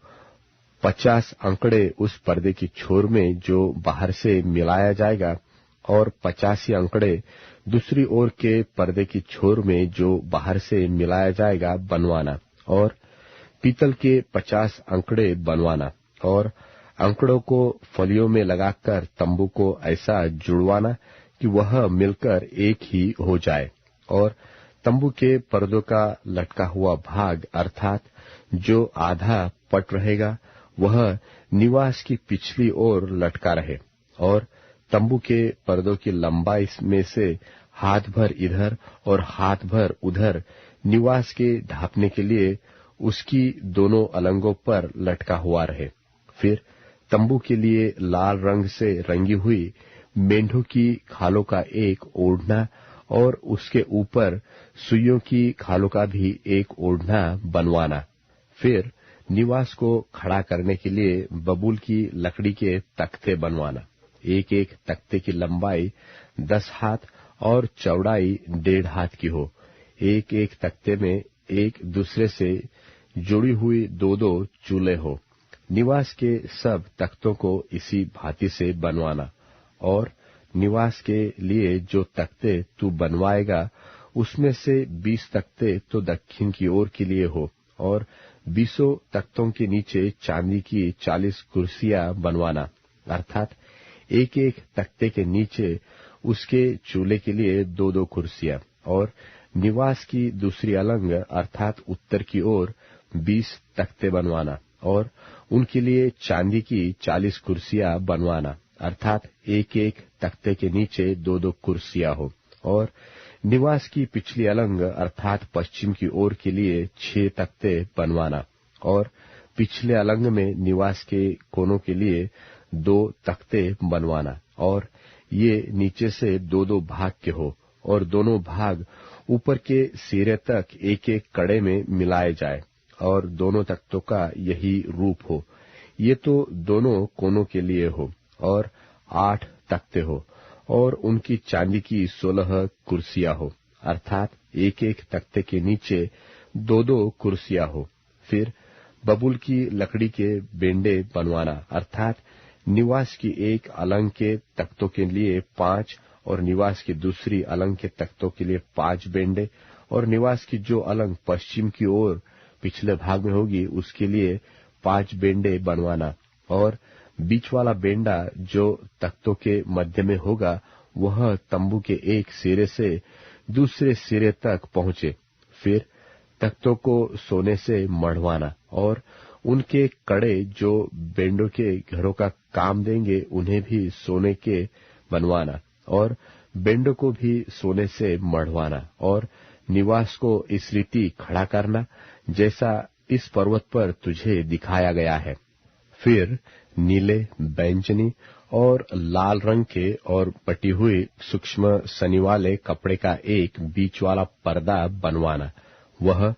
50 अंकड़े उस पर्दे की छोर में जो बाहर से मिलाया जाएगा, और 85 अंकड़े दूसरी ओर के पर्दे की छोर में जो बाहर से मिलाया जाएगा बनवाना, और पीतल के 50 अंकड़े बनवाना, और अंकड़ों को फलियों में लगाकर तंबू को ऐसा जुड़वाना कि वह मिलकर एक ही हो जाए। और तंबू के पर्दों का लटका हुआ भाग अर्थात जो आधा पट रहेगा वह निवास की पिछली ओर लटका रहे, और तंबू के पर्दों की लंबाई में से हाथ भर इधर और हाथ भर उधर निवास के ढांपने के लिए उसकी दोनों अलंगों पर लटका हुआ रहे। फिर तंबू के लिए लाल रंग से रंगी हुई मेंढों की खालों का एक ओढ़ना और उसके ऊपर सुइयों की खालों का भी एक ओढ़ना बनवाना। फिर निवास को खड़ा करने के लिए बबूल की लकड़ी के तख्ते बनवाना। एक एक तख्ते की लंबाई 10 हाथ और चौड़ाई 1.5 हाथ की हो। एक एक तख्ते में एक दूसरे से जुड़ी हुई 2-2 चूल्हे हो। निवास के सब तख्तों को इसी भांति से बनवाना। और निवास के लिए जो तख्ते तू बनवाएगा उसमें से 20 तख्ते तो दक्षिण की ओर के लिए हो, और 20 तख्तों के नीचे चांदी की 40 कुर्सियां बनवाना, अर्थात एक एक तख्ते के नीचे उसके चूल्हे के लिए 2-2 कुर्सियां। और निवास की दूसरी अलंग अर्थात उत्तर की ओर 20 तख्ते बनवाना, और उनके लिए चांदी की 40 कुर्सियां बनवाना, अर्थात एक एक तख्ते के नीचे 2-2 कुर्सियां हो। और निवास की पिछली अलंग अर्थात पश्चिम की ओर के लिए 6 तख्ते बनवाना, और पिछले अलंग में निवास के कोनों के लिए 2 तख्ते बनवाना, और ये नीचे से 2-2 भाग के हो, और दोनों भाग ऊपर के सिरे तक एक एक कड़े में मिलाए जाए, और दोनों तख्तों का यही रूप हो। ये तो दोनों कोनों के लिए हो, और 8 तख्ते हो, और उनकी चांदी की 16 कुर्सियां हो, अर्थात एक एक तख्ते के नीचे 2-2 कुर्सियां हो। फिर बबूल की लकड़ी के बेंडे बनवाना, अर्थात निवास की एक अलंग के तख्तों के लिए 5 और निवास की दूसरी अलंग के तख्तों के लिए 5 बेंडे, और निवास की जो अलंग पश्चिम की ओर पिछले भाग में होगी उसके लिए 5 बेंडे बनवाना, और बीच वाला बेंडा जो तख्तों के मध्य में होगा वह तंबू के एक सिरे से दूसरे सिरे तक पहुंचे। फिर तख्तों को सोने से मढ़वाना, और उनके कड़े जो बेंडों के घरों का काम देंगे उन्हें भी सोने के बनवाना, और बेंडों को भी सोने से मढ़वाना, और निवास को इस रीति खड़ा करना जैसा इस पर्वत पर तुझे दिखाया गया है। फिर नीले, बैंगनी और लाल रंग के और बटी हुई सूक्ष्म सनी वाले कपड़े का एक बीच वाला पर्दा बनवाना। वह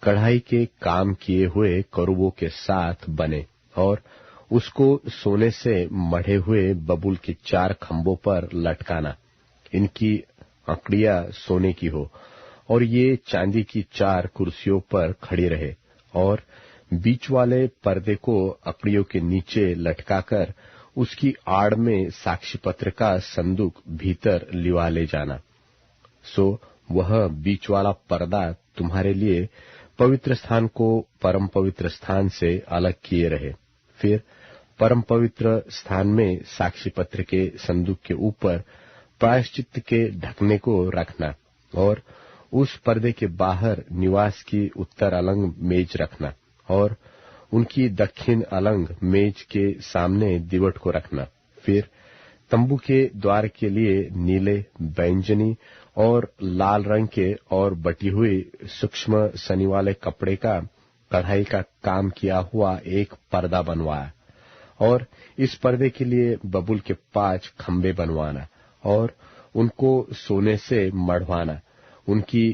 कढ़ाई के काम किए हुए करूबों के साथ बने, और उसको सोने से मढ़े हुए बबूल के 4 खंभों पर लटकाना। इनकी अकड़ियां सोने की हो और ये चांदी की 4 कुर्सियों पर खड़ी रहे, और बीच वाले पर्दे को अकड़ियों के नीचे लटकाकर उसकी आड़ में साक्षी पत्र का संदूक भीतर लिवा ले जाना। सो वह बीच वाला पर्दा तुम्हारे लिए पवित्र स्थान को परम पवित्र स्थान से अलग किए रहे। फिर परम पवित्र स्थान में साक्षी पत्र के संदूक के ऊपर प्रायश्चित के ढकने को रखना, और उस पर्दे के बाहर निवास की उत्तर अलंग मेज रखना, और उनकी दक्षिण अलंग मेज के सामने दीवट को रखना। फिर तंबू के द्वार के लिए नीले, बैंजनी और लाल रंग के और बटी हुई सूक्ष्म सनी वाले कपड़े का कढ़ाई का काम किया हुआ एक पर्दा बनवाया, और इस पर्दे के लिए बबूल के 5 खंभे बनवाना और उनको सोने से मढ़वाना। उनकी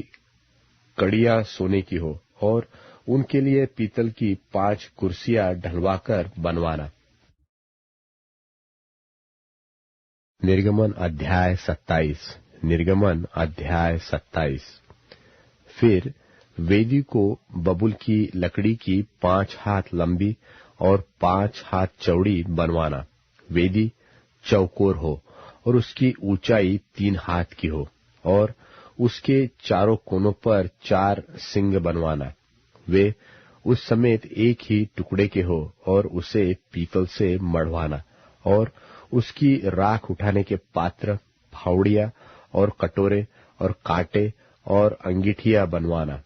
कड़ियां सोने की हो और उनके लिए पीतल की 5 कुर्सियां ढलवाकर बनवाना। निर्गमन अध्याय 27। निर्गमन अध्याय 27। फिर वेदी को बबूल की लकड़ी की 5 हाथ लंबी और 5 हाथ चौड़ी बनवाना। वेदी चौकोर हो और उसकी ऊंचाई 3 हाथ की हो, और उसके चारों कोनों पर 4 सिंग बनवाना। वे उस समेत एक ही टुकड़े के हो और उसे पीतल से मढ़वाना, और उसकी राख उठाने के पात्र, फावड़ियां और कटोरे और कांटे और अंगीठियां बनवाना।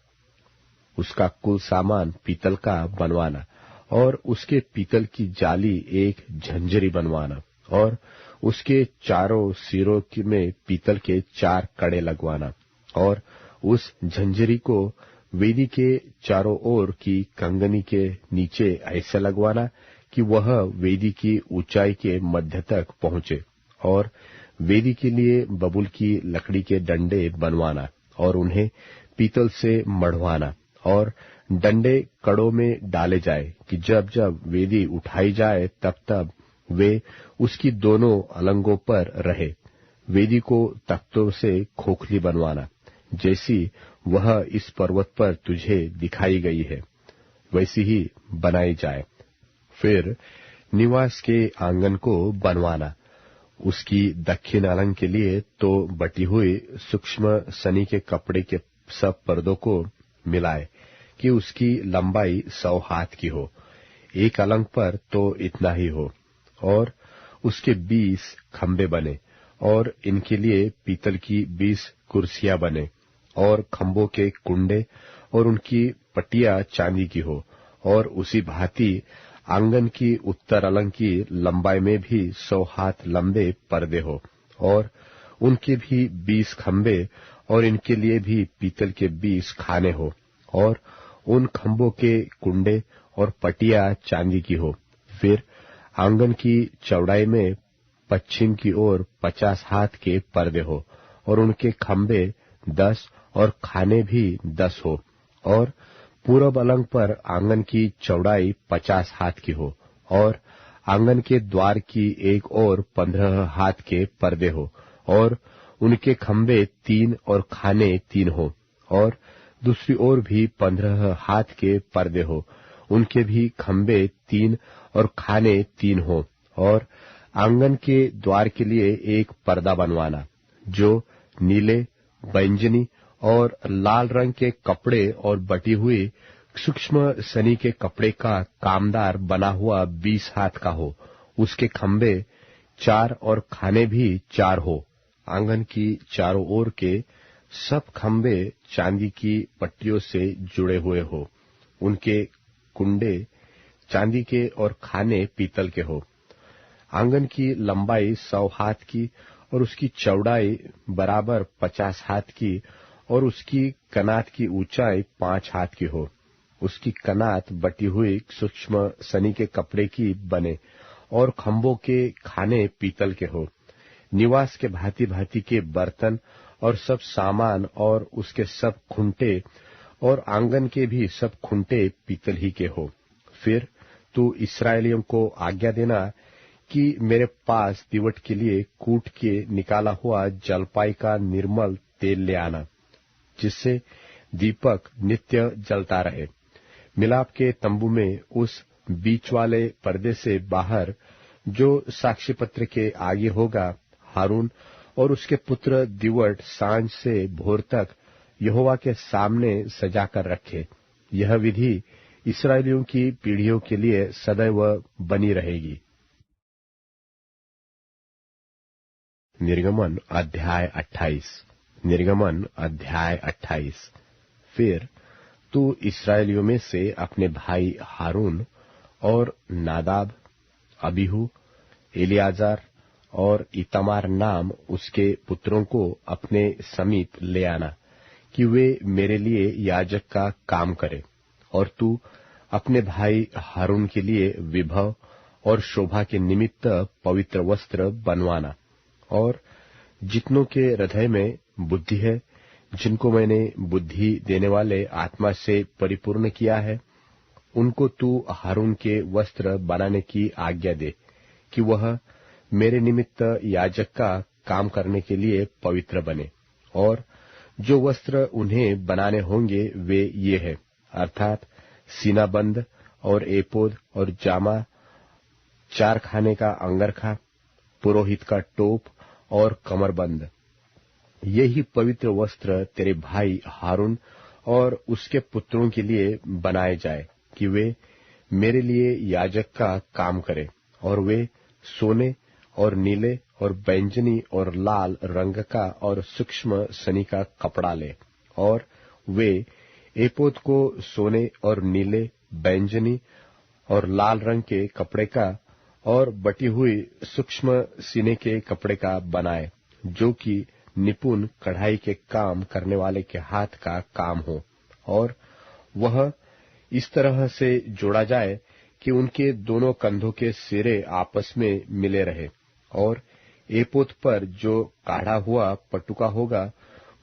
उसका कुल सामान पीतल का बनवाना, और उसके पीतल की जाली एक झंझरी बनवाना, और उसके चारों सिरों में पीतल के 4 कड़े लगवाना, और उस झंझरी को वेदी के चारों ओर की कंगनी के नीचे ऐसे लगवाना कि वह वेदी की ऊंचाई के मध्य तक पहुंचे, और वेदी के लिए बबूल की लकड़ी के डंडे बनवाना और उन्हें पीतल से मढ़वाना, और डंडे कड़ों में डाले जाए कि जब जब वेदी उठाई जाए तब तब वे उसकी दोनों अलंगों पर रहे। वेदी को तख्तों से खोखली बनवाना, जैसी वह इस पर्वत पर तुझे दिखाई गई है, वैसी ही बनाई जाए। फिर निवास के आंगन को बनवाना। उसकी दक्षिण अलंग के लिए तो बटी हुई सूक्ष्म सनी के कपड़े के सब पर्दों को मिलाए कि उसकी लंबाई 100 हाथ की हो। एक अलंग पर तो इतना ही हो, और उसके 20 खंभे बने, और इनके लिए पीतल की 20 कुर्सियां बने, और खंभों के कुंडे और उनकी पट्टियां चांदी की हो, और उसी भांति आंगन की उत्तर अलंग की लंबाई में भी 100 हाथ लंबे पर्दे हो, और उनके भी 20 खंभे, और इनके लिए भी पीतल के 20 खाने हो, और उन खंभों के कुंडे और पटिया चांदी की हो। फिर आंगन की चौड़ाई में पश्चिम की ओर 50 हाथ के पर्दे हो, और उनके खंभे 10 और खाने भी 10 हो, और पूरब अलंग पर आंगन की चौड़ाई 50 हाथ की हो, और आंगन के द्वार की एक ओर 15 हाथ के पर्दे हो, और उनके खंभे 3 और खाने 3 हो, और दूसरी ओर भी 15 हाथ के पर्दे हो, उनके भी खंभे 3 और खाने 3 हो, और आंगन के द्वार के लिए एक पर्दा बनवाना, जो नीले, बैंजनी और लाल रंग के कपड़े और बटी हुई सूक्ष्म सनी के कपड़े का कामदार बना हुआ 20 हाथ का हो। उसके खंभे 4 और खाने भी 4 हो। आंगन की चारों ओर के सब खंभे चांदी की पट्टियों से जुड़े हुए हो। उनके कुंडे चांदी के और खाने पीतल के हो। आंगन की लंबाई 100 हाथ की और उसकी चौड़ाई बराबर 50 हाथ की, और उसकी कनात की ऊंचाई 5 हाथ की हो। उसकी कनात बटी हुई सूक्ष्म सनी के कपड़े की बने, और खंभों के खाने पीतल के हो। निवास के भांति भांति के बर्तन और सब सामान और उसके सब खुंटे और आंगन के भी सब खुंटे पीतल ही के हो। फिर तू इस्राएलियों को आज्ञा देना कि मेरे पास दीवट के लिए कूट के निकाला हुआ जलपाई का निर्मल तेल ले आना, जिससे दीपक नित्य जलता रहे। मिलाप के तंबू में उस बीच वाले पर्दे से बाहर जो साक्षी पत्र के आगे होगा, हारून और उसके पुत्र दीवट सांझ से भोर तक यहोवा के सामने सजाकर रखे। यह विधि इस्राएलियों की पीढ़ियों के लिए सदैव बनी रहेगी। निर्गमन अध्याय 28। निर्गमन अध्याय 28। फिर तू इस्राएलियों में से अपने भाई हारून और नादाब, अबीहू, एलियाजार और इतामार नाम उसके पुत्रों को अपने समीप ले आना कि वे मेरे लिए याजक का काम करें। और तू अपने भाई हारून के लिए विभव और शोभा के निमित्त पवित्र वस्त्र बनवाना। और जितनों के हृदय में बुद्धि है, जिनको मैंने बुद्धि देने वाले आत्मा से परिपूर्ण किया है, उनको तू हारून के वस्त्र बनाने की आज्ञा दे कि वह मेरे निमित्त याजक का काम करने के लिए पवित्र बने। और जो वस्त्र उन्हें बनाने होंगे वे ये हैं, अर्थात सीनाबंद और एपोद और जामा, 4 खाने का अंगरखा, पुरोहित का टोप और कमरबंद। यही पवित्र वस्त्र तेरे भाई हारून और उसके पुत्रों के लिए बनाए जाए कि वे मेरे लिए याजक का काम करें। और वे सोने और नीले और बैंजनी और लाल रंग का और सूक्ष्म सनी का कपड़ा ले। और वे एपोद को सोने और नीले, बैंजनी और लाल रंग के कपड़े का और बटी हुई सूक्ष्म सीने के कपड़े का बनाए, जो कि निपुण कढ़ाई के काम करने वाले के हाथ का काम हो। और वह इस तरह से जोड़ा जाए कि उनके दोनों कंधों के सिरे आपस में मिले रहे। और एपोद पर जो काढ़ा हुआ पटुका होगा,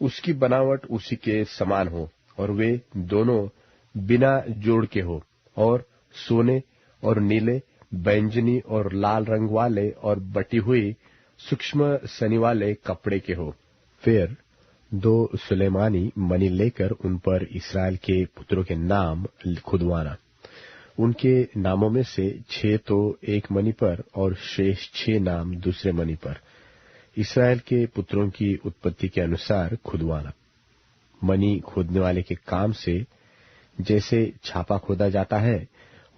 उसकी बनावट उसी के समान हो, और वे दोनों बिना जोड़ के हो, और सोने और नीले, बैंजनी और लाल रंग वाले और बटी हुई सूक्ष्म सनी वाले कपड़े के हो। फिर 2 सुलेमानी मणि लेकर उन पर इस्राएल के पुत्रों के नाम खुदवाना। उनके नामों में से 6 तो एक मणि पर और शेष 6 नाम दूसरे मणि पर, इस्राएल के पुत्रों की उत्पत्ति के अनुसार खुदवाना। मणि खोदने वाले के काम से जैसे छापा खोदा जाता है,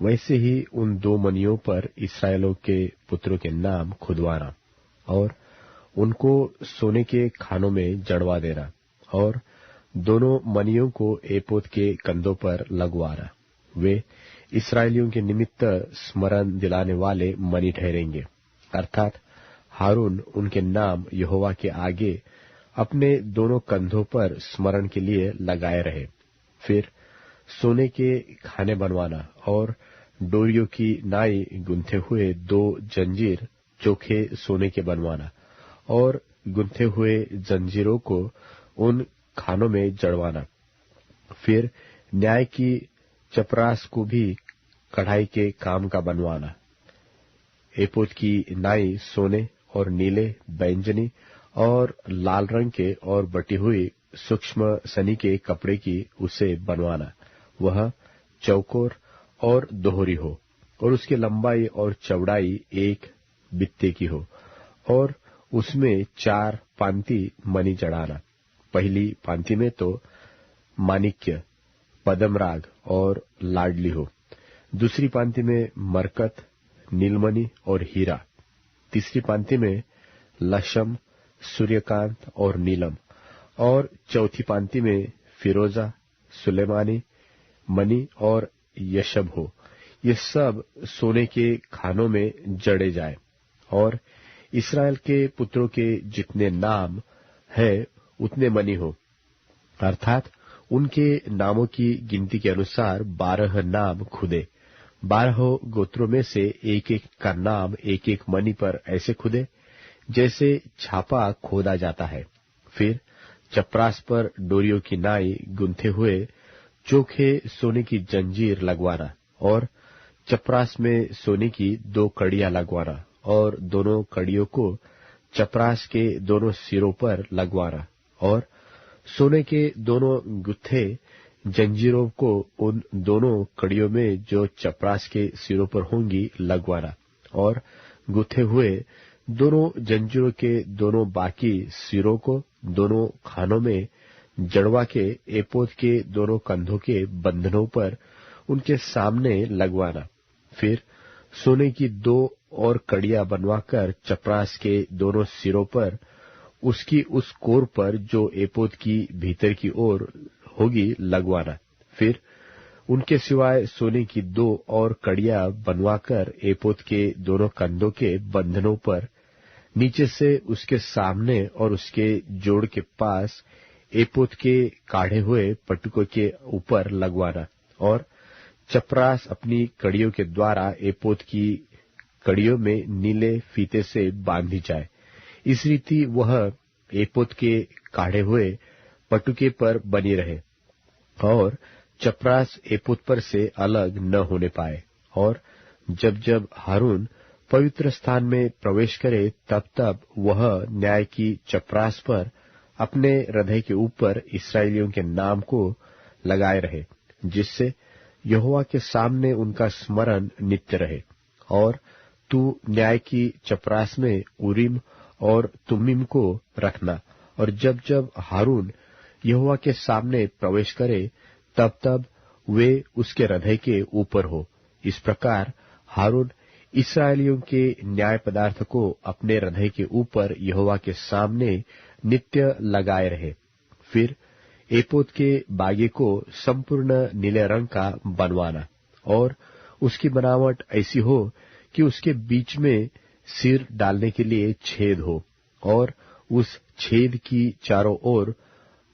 वैसे ही उन 2 मणियों पर इस्राएलों के पुत्रों के नाम खुदवाना और उनको सोने के खानों में जड़वा देना। और दोनों मणियों को एपोद के कंधों पर लगवाना। वे इस्राएलियों के निमित्त स्मरण दिलाने वाले मणि ठहरेंगे, अर्थात हारून उनके नाम यहोवा के आगे अपने दोनों कंधों पर स्मरण के लिए लगाए रहे। फिर सोने के खाने बनवाना और डोरियों की नाई गुंथे हुए 2 जंजीर चोखे सोने के बनवाना और गुंथे हुए जंजीरों को उन खानों में जड़वाना। फिर न्याय की चपरास को भी कढ़ाई के काम का बनवाना। एपोद की नाई सोने और नीले, बैंजनी और लाल रंग के और बटी हुई सूक्ष्म सनी के कपड़े की उसे बनवाना। वह चौकोर और दोहरी हो और उसकी लंबाई और चौड़ाई 1 बित्ते की हो, और उसमें 4 पांति मणि जड़ाना। पहली पांति में तो माणिक्य, पद्मराग और लाडली हो, दूसरी पांति में मरकत, नीलमणि और हीरा, तीसरी पांति में लशम, सूर्यकांत और नीलम, और चौथी पांति में फिरोजा, सुलेमानी, मणि और यशब हो। ये सब सोने के खानों में जड़े जाए। और इस्राएल के पुत्रों के जितने नाम है उतने मणि हो, अर्थात उनके नामों की गिनती के अनुसार 12 नाम खुदे। 12 गोत्रों में से एक का नाम एक मणि पर ऐसे खुदे जैसे छापा खोदा जाता है। फिर चपरास पर डोरियों की नाई गुंथे हुए चोखे सोने की जंजीर लगवाना और चपरास में सोने की 2 कड़ियां लगवाना और दोनों कड़ियों को चपरास के दोनों सिरों पर लगवाना और सोने के दोनों गुत्थे जंजीरों को उन दोनों कड़ियों में जो चपरास के सिरों पर होंगी लगवाना और गुथे हुए दोनों जंजीरों के दोनों बाकी सिरों को दोनों खानों में जड़वा के एपोद के दोनों कंधों के बंधनों पर उनके सामने लगवाना। फिर सोने की 2 और कड़ियां बनवाकर चपरास के दोनों सिरों पर उसकी उस कोर पर जो एपोद की भीतर की ओर होगी लगवाना। फिर उनके सिवाय सोने की 2 और कड़ियां बनवाकर एपोद के दोनों कंधों के बंधनों पर नीचे से उसके सामने और उसके जोड़ के पास एपोद के काढ़े हुए पटुकों के ऊपर लगवाना और चपरास अपनी कड़ियों के द्वारा एपोद की कड़ियों में नीले फीते से बांधी जाए। इस रीति वह एपोद के काढ़े हुए पटुके पर बनी रहे और चपरास एपोद पर से अलग न होने पाए। और जब जब हारून पवित्र स्थान में प्रवेश करे तब तब वह न्याय की चपरास पर अपने हृदय के ऊपर इस्राएलियों के नाम को लगाए रहे, जिससे यहोवा के सामने उनका स्मरण नित्य रहे। और तू न्याय की चपरास में उरीम और तुमीम को रखना, और जब जब हारून यहोवा के सामने प्रवेश करे तब तब वे उसके हृदय के ऊपर हो। इस प्रकार हारून इस्राएलियों के न्याय पदार्थ को अपने हृदय के ऊपर यहोवा के सामने नित्य लगाए रहे। फिर एपोद के बागे को संपूर्ण नीले रंग का बनवाना और उसकी बनावट ऐसी हो कि उसके बीच में सिर डालने के लिए छेद हो और उस छेद की चारों ओर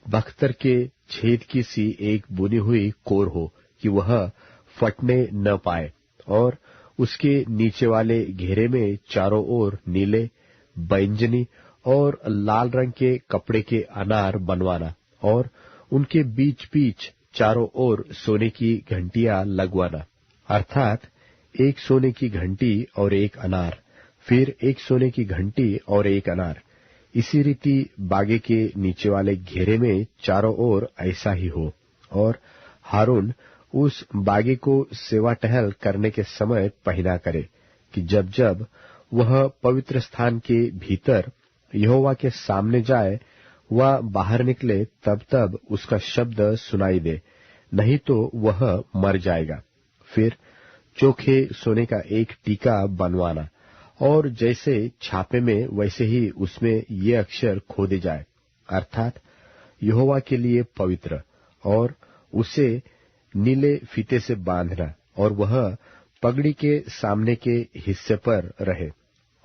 बख्तर के छेद की सी एक बुनी हुई कोर हो कि वह फटने न पाए। और उसके नीचे वाले घेरे में चारों ओर नीले, बैंजनी और लाल रंग के कपड़े के अनार बनवाना और उनके बीच बीच चारों ओर सोने की घंटियां लगवाना, अर्थात एक सोने की घंटी और एक अनार, फिर एक सोने की घंटी और एक अनार। इसी रीति बागे के नीचे वाले घेरे में चारों ओर ऐसा ही हो। और हारून उस बागे को सेवा टहल करने के समय पहना करे कि जब जब वह पवित्र स्थान के भीतर यहोवा के सामने जाए, वह बाहर निकले तब तब उसका शब्द सुनाई दे, नहीं तो वह मर जाएगा। फिर चोखे सोने का एक टीका बनवाना और जैसे छापे में वैसे ही उसमें ये अक्षर खोदे जाए, अर्थात यहोवा के लिए पवित्र, और उसे नीले फीते से बांधना और वह पगड़ी के सामने के हिस्से पर रहे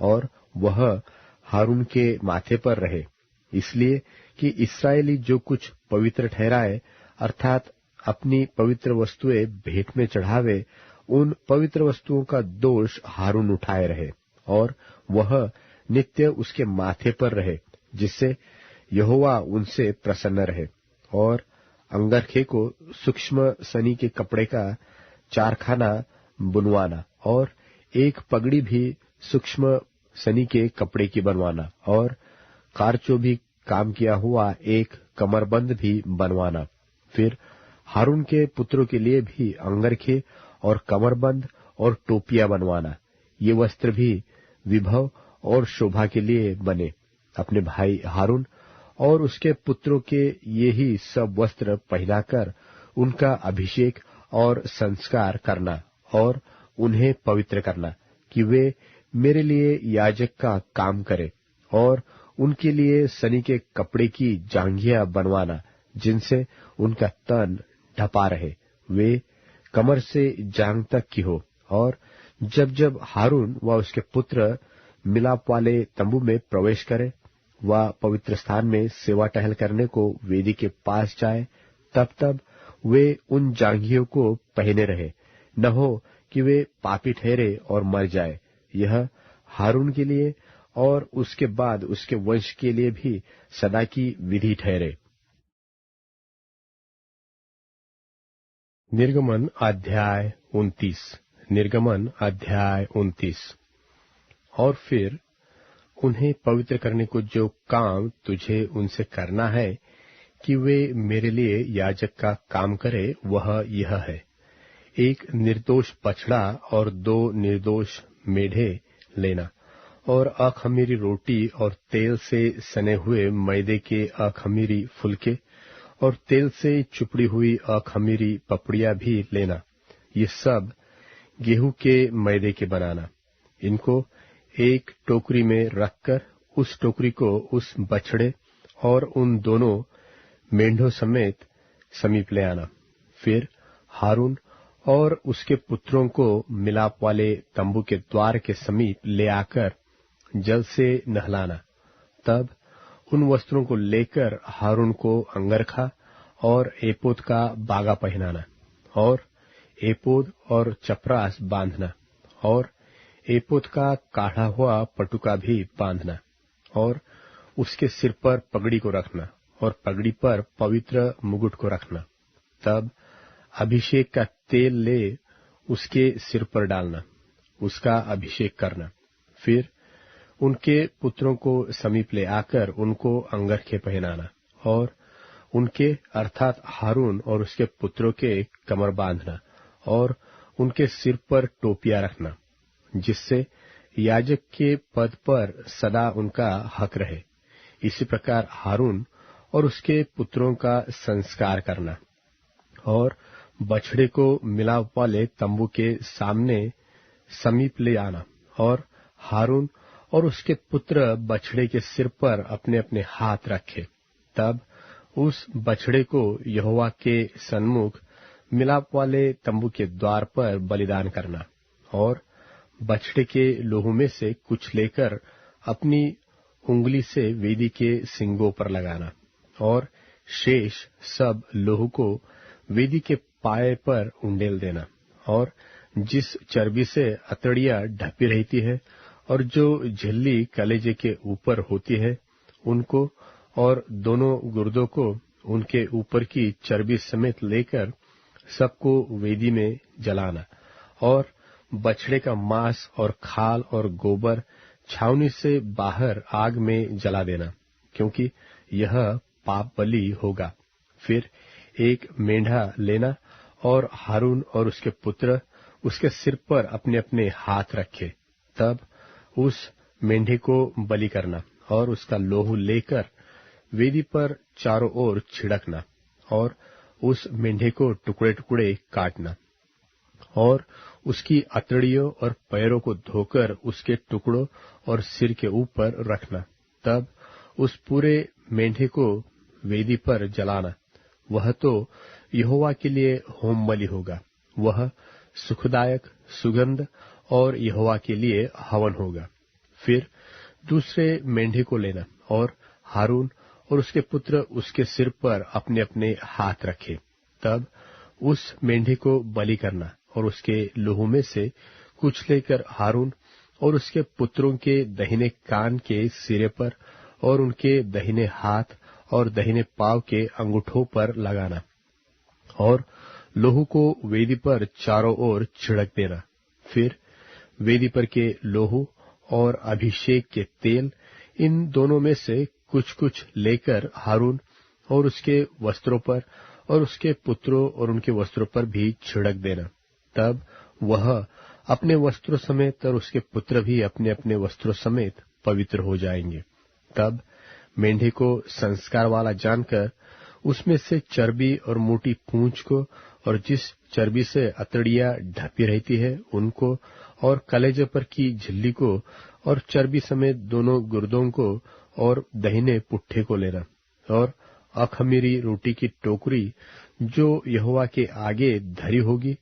और वह हारून के माथे पर रहे, इसलिए कि इस्राएली जो कुछ पवित्र ठहराए, अर्थात अपनी पवित्र वस्तुएं भेंट में चढ़ावे, उन पवित्र वस्तुओं का दोष हारून उठाए रहे और वह नित्य उसके माथे पर रहे, जिससे यहोवा उनसे प्रसन्न रहे। और अंगरखे को सूक्ष्म सनी के कपड़े का चारखाना बुनवाना और एक पगड़ी भी सूक्ष्म सनी के कपड़े की बनवाना और कारचो भी काम किया हुआ एक कमरबंद भी बनवाना। फिर हारून के पुत्रों के लिए भी अंगरखे और कमरबंद और टोपियां बनवाना। ये वस्त्र भी विभव और शोभा के लिए बने। अपने भाई हारून और उसके पुत्रों के ये ही सब वस्त्र पहनाकर उनका अभिषेक और संस्कार करना और उन्हें पवित्र करना कि वे मेरे लिए याजक का काम करें, और उनके लिए सनी के कपड़े की जांघिया बनवाना जिनसे उनका तन ढपा रहे, वे कमर से जांघ तक की हो। और जब जब हारून व उसके पुत्र मिलाप वाले तंबू में प्रवेश करे, वह पवित्र स्थान में सेवा टहल करने को वेदी के पास जाए, तब तब वे उन जांघियों को पहने रहे, न हो कि वे पापी ठहरे और मर जाए। यह हारून के लिए और उसके बाद उसके वंश के लिए भी सदा की विधि ठहरे। निर्गमन अध्याय 29। निर्गमन अध्याय 29। और फिर उन्हें पवित्र करने को जो काम तुझे उनसे करना है कि वे मेरे लिए याजक का काम करे, वह यह है, एक निर्दोष बछड़ा और 2 निर्दोष मेढ़े लेना, और अखमीरी रोटी और तेल से सने हुए मैदे के अखमीरी फुलके और तेल से चुपड़ी हुई अखमीरी पपड़ियां भी लेना। ये सब गेहूं के मैदे के बनाना। इनको एक टोकरी में रखकर उस टोकरी को उस बछड़े और उन दोनों मेंढों समेत समीप ले आना। फिर हारून और उसके पुत्रों को मिलाप वाले तंबू के द्वार के समीप ले आकर जल से नहलाना। तब उन वस्त्रों को लेकर हारून को अंगरखा और एपोद का बागा पहनाना, और एपोद और चपरास बांधना, और एपोद का काढ़ा हुआ पटुका भी बांधना, और उसके सिर पर पगड़ी को रखना, और पगड़ी पर पवित्र मुकुट को रखना। तब अभिषेक का तेल ले उसके सिर पर डालना, उसका अभिषेक करना। फिर उनके पुत्रों को समीप ले आकर उनको अंगरखे पहनाना, और उनके अर्थात हारून और उसके पुत्रों के कमर बांधना, और उनके सिर पर टोपियां रखना, जिससे याजक के पद पर सदा उनका हक रहे। इसी प्रकार हारून और उसके पुत्रों का संस्कार करना, और बछड़े को मिलाप वाले तंबू के सामने समीप ले आना, और हारून और उसके पुत्र बछड़े के सिर पर अपने अपने हाथ रखे। तब उस बछड़े को यहोवा के सन्मुख मिलाप वाले तंबू के द्वार पर बलिदान करना, और बछड़े के लोहू में से कुछ लेकर अपनी उंगली से वेदी के सींगों पर लगाना, और शेष सब लोहू को वेदी के पाए पर उंडेल देना। और जिस चर्बी से अतड़ियां ढपी रहती है और जो झिल्ली कलेजे के ऊपर होती है, उनको और दोनों गुर्दों को उनके ऊपर की चर्बी समेत लेकर सबको वेदी में जलाना, और बछड़े का मांस और खाल और गोबर छावनी से बाहर आग में जला देना, क्योंकि यह पाप बलि होगा। फिर एक मेंढा लेना, और हारून और उसके पुत्र उसके सिर पर अपने अपने हाथ रखे। तब उस मेंढे को बलि करना, और उसका लोहू लेकर वेदी पर चारों ओर छिड़कना, और उस मेंढे को टुकड़े टुकड़े काटना, और उसकी अतड़ियों और पैरों को धोकर उसके टुकड़ों और सिर के ऊपर रखना। तब उस पूरे मेंढे को वेदी पर जलाना। वह तो यहोवा के लिए होम बलि होगा, वह सुखदायक सुगंध और यहोवा के लिए हवन होगा। फिर दूसरे मेंढे को लेना, और हारून और उसके पुत्र उसके सिर पर अपने अपने हाथ रखे। तब उस मेंढे को बलि करना, और उसके लोहू में से कुछ लेकर हारून और उसके पुत्रों के दाहिने कान के सिरे पर और उनके दाहिने हाथ और दाहिने पांव के अंगूठों पर लगाना, और लोहू को वेदी पर चारों ओर छिड़क देना। फिर वेदी पर के लोहू और अभिषेक के तेल, इन दोनों में से कुछ कुछ लेकर हारून और उसके वस्त्रों पर और उसके पुत्रों और उनके वस्त्रों पर भी छिड़क देना। तब वह अपने वस्त्रों समेत और उसके पुत्र भी अपने अपने वस्त्रों समेत पवित्र हो जाएंगे। तब मेंढे को संस्कार वाला जानकर उसमें से चर्बी और मोटी पूंछ को, और जिस चर्बी से अतड़ियां ढपी रहती है उनको, और कलेजे पर की झिल्ली को, और चर्बी समेत दोनों गुर्दों को और दाहिने पुट्ठे को लेना, और अखमीरी रोटी की टोकरी जो यहोवा के आगे धरी होगी,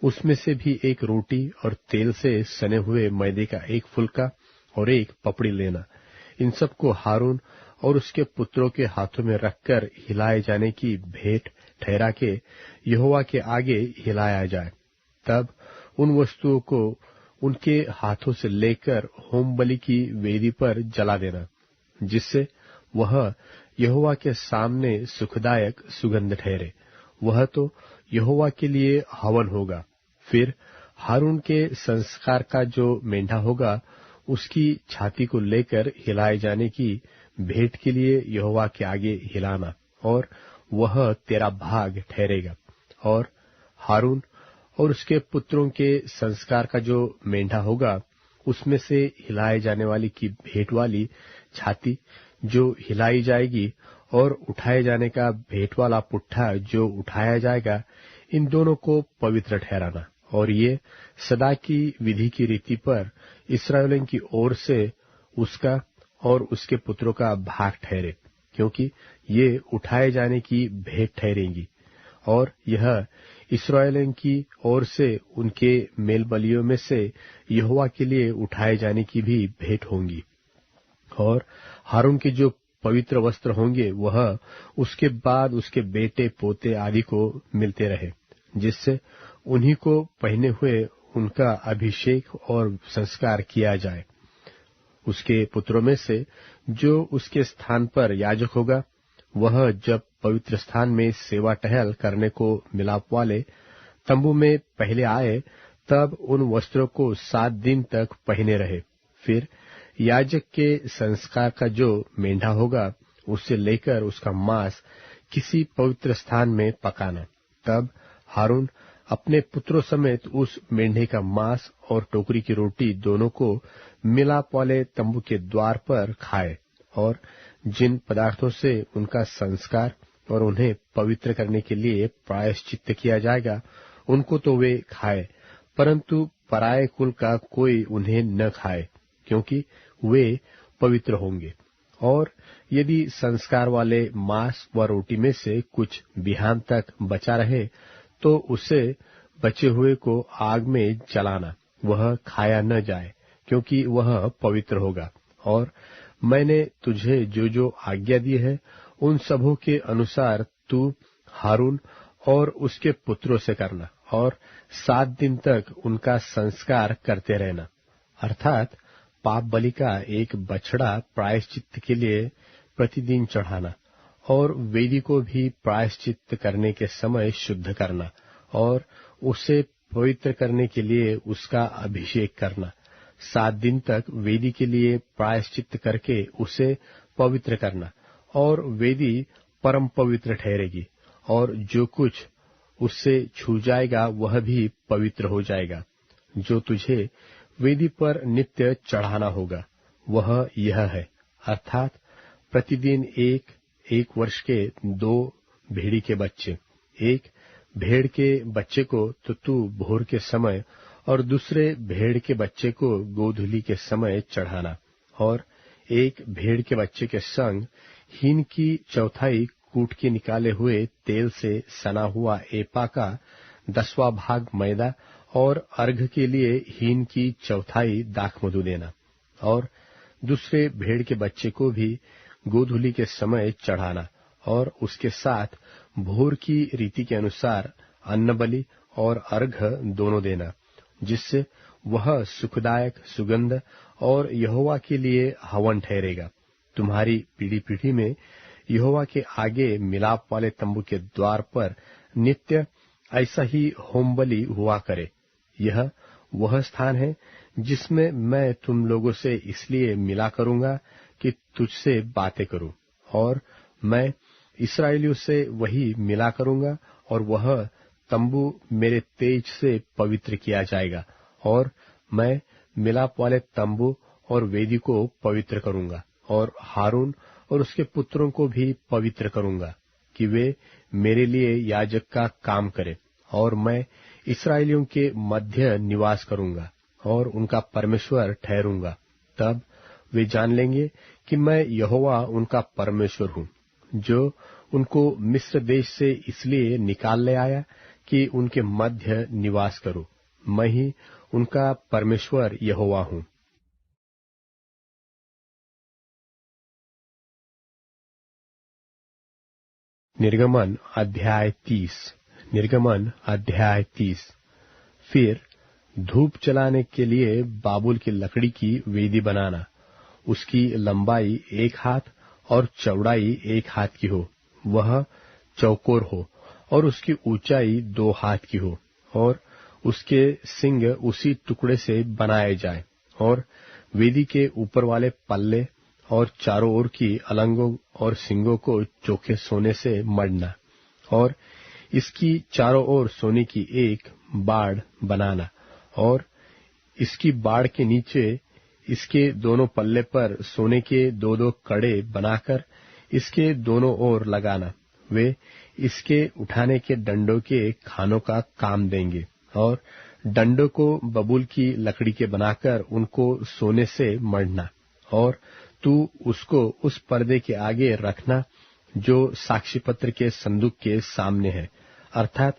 उसमें से भी एक रोटी और तेल से सने हुए मैदे का एक फुलका और एक पपड़ी लेना। इन सबको हारून और उसके पुत्रों के हाथों में रखकर हिलाए जाने की भेंट ठहरा के यहोवा के आगे हिलाया जाए। तब उन वस्तुओं को उनके हाथों से लेकर होम बलि की वेदी पर जला देना, जिससे वह यहोवा के सामने सुखदायक सुगंध ठहरे। वह तो यहोवा के लिए हवन होगा। फिर हारून के संस्कार का जो मेंढा होगा उसकी छाती को लेकर हिलाए जाने की भेंट के लिए यहोवा के आगे हिलाना, और वह तेरा भाग ठहरेगा। और हारून और उसके पुत्रों के संस्कार का जो मेंढा होगा उसमें से हिलाए जाने वाली की भेंट वाली छाती जो हिलाई जाएगी और उठाए जाने का भेंट वाला पुट्ठा जो उठाया जाएगा, इन दोनों को पवित्र ठहराना। और ये सदा की विधि की रीति पर इस्राएलियों की ओर से उसका और उसके पुत्रों का भाग ठहरे, क्योंकि ये उठाए जाने की भेंट ठहरेंगी। और यह इस्राएलियों की ओर से उनके मेल बलियों में से यहोवा के लिए उठाए जाने की भी भेंट होंगी। और हारून के जो पवित्र वस्त्र होंगे वह उसके बाद उसके बेटे पोते आदि को मिलते रहे, जिससे उन्हीं को पहने हुए उनका अभिषेक और संस्कार किया जाए। उसके पुत्रों में से जो उसके स्थान पर याजक होगा, वह जब पवित्र स्थान में सेवा टहल करने को मिलाप वाले तंबू में पहले आए, तब उन वस्त्रों को 7 दिन तक पहने रहे। फिर याजक के संस्कार का जो मेंढा होगा उससे लेकर उसका मांस किसी पवित्र स्थान में पकाना। तब हारून अपने पुत्रों समेत उस मेंढे का मांस और टोकरी की रोटी दोनों को मिलाप वाले तंबू के द्वार पर खाए। और जिन पदार्थों से उनका संस्कार और उन्हें पवित्र करने के लिए प्रायश्चित्त किया जाएगा, उनको तो वे खाए, परंतु पराये कुल का कोई उन्हें न खाए, क्योंकि वे पवित्र होंगे। और यदि संस्कार वाले मांस व रोटी में से कुछ बिहान तक बचा रहे, तो उसे बचे हुए को आग में जलाना, वह खाया न जाए, क्योंकि वह पवित्र होगा। और मैंने तुझे जो जो आज्ञा दी है, उन सबों के अनुसार तू हारून और उसके पुत्रों से करना, और 7 दिन तक उनका संस्कार करते रहना। अर्थात पाप बलि का एक बछड़ा प्रायश्चित्त के लिए प्रतिदिन चढ़ाना, और वेदी को भी प्रायश्चित्त करने के समय शुद्ध करना, और उसे पवित्र करने के लिए उसका अभिषेक करना। 7 दिन तक वेदी के लिए प्रायश्चित्त करके उसे पवित्र करना, और वेदी परम पवित्र ठहरेगी, और जो कुछ उससे छू जाएगा वह भी पवित्र हो जाएगा। जो तुझे वेदी पर नित्य चढ़ाना होगा वह यह है, अर्थात प्रतिदिन एक वर्ष के 2 भेड़ी के बच्चे, एक भेड़ के बच्चे को तो तू भोर के समय और दूसरे भेड़ के बच्चे को गोधूली के समय चढ़ाना, और एक भेड़ के बच्चे के संग हीन की चौथाई कूट के निकाले हुए तेल से सना हुआ एपा का 10वां भाग मैदा, और अर्घ के लिए हीन की चौथाई दाखमधु देना। और दूसरे भेड़ के बच्चे को भी गोधूली के समय चढ़ाना, और उसके साथ भोर की रीति के अनुसार अन्न बलि और अर्घ दोनों देना, जिससे वह सुखदायक सुगंध और यहोवा के हवन ठहरेगा। तुम्हारी पीढ़ी पीढ़ी में यहोवा के आगे मिलाप वाले तंबू के द्वार पर नित्य ऐसा ही होम बलि हुआ करे। यह वह स्थान है जिसमें मैं तुम लोगों से इसलिए मिला करूंगा कि तुझसे बातें करूं, और मैं इस्राएलियों से वही मिला करूंगा, और वह तंबू मेरे तेज से पवित्र किया जाएगा, और मैं मिलाप वाले तंबू और वेदी को पवित्र करूंगा, और हारून और उसके पुत्रों को भी पवित्र करूंगा कि वे मेरे लिए याजक का काम करें, और मैं इस्राएलियों के मध्य निवास करूंगा और उनका परमेश्वर ठहरूंगा। तब वे जान लेंगे कि मैं यहोवा उनका परमेश्वर हूँ, जो उनको मिस्र देश से इसलिए निकाल ले आया कि उनके मध्य निवास करूं। मैं ही उनका परमेश्वर यहोवा हूँ। निर्गमन अध्याय 30। फिर धूप जलाने के लिए बाबुल की लकड़ी की वेदी बनाना। उसकी लंबाई 1 हाथ और चौड़ाई 1 हाथ की हो, वह चौकोर हो, और उसकी ऊंचाई 2 हाथ की हो, और उसके सींग उसी टुकड़े से बनाए जाए, और वेदी के ऊपर वाले पल्ले और चारों ओर की अलंगों और सींगों को चोखे सोने से मढ़ना, और इसकी चारों ओर सोने की एक बाड़ बनाना, और इसकी बाड़ के नीचे इसके दोनों पल्ले पर सोने के दो दो कड़े बनाकर इसके दोनों ओर लगाना। वे इसके उठाने के डंडों के खानों का काम देंगे, और डंडों को बबूल की लकड़ी के बनाकर उनको सोने से मढ़ना, और तू उसको उस पर्दे के आगे रखना जो साक्षी पत्र के संदूक के सामने है, अर्थात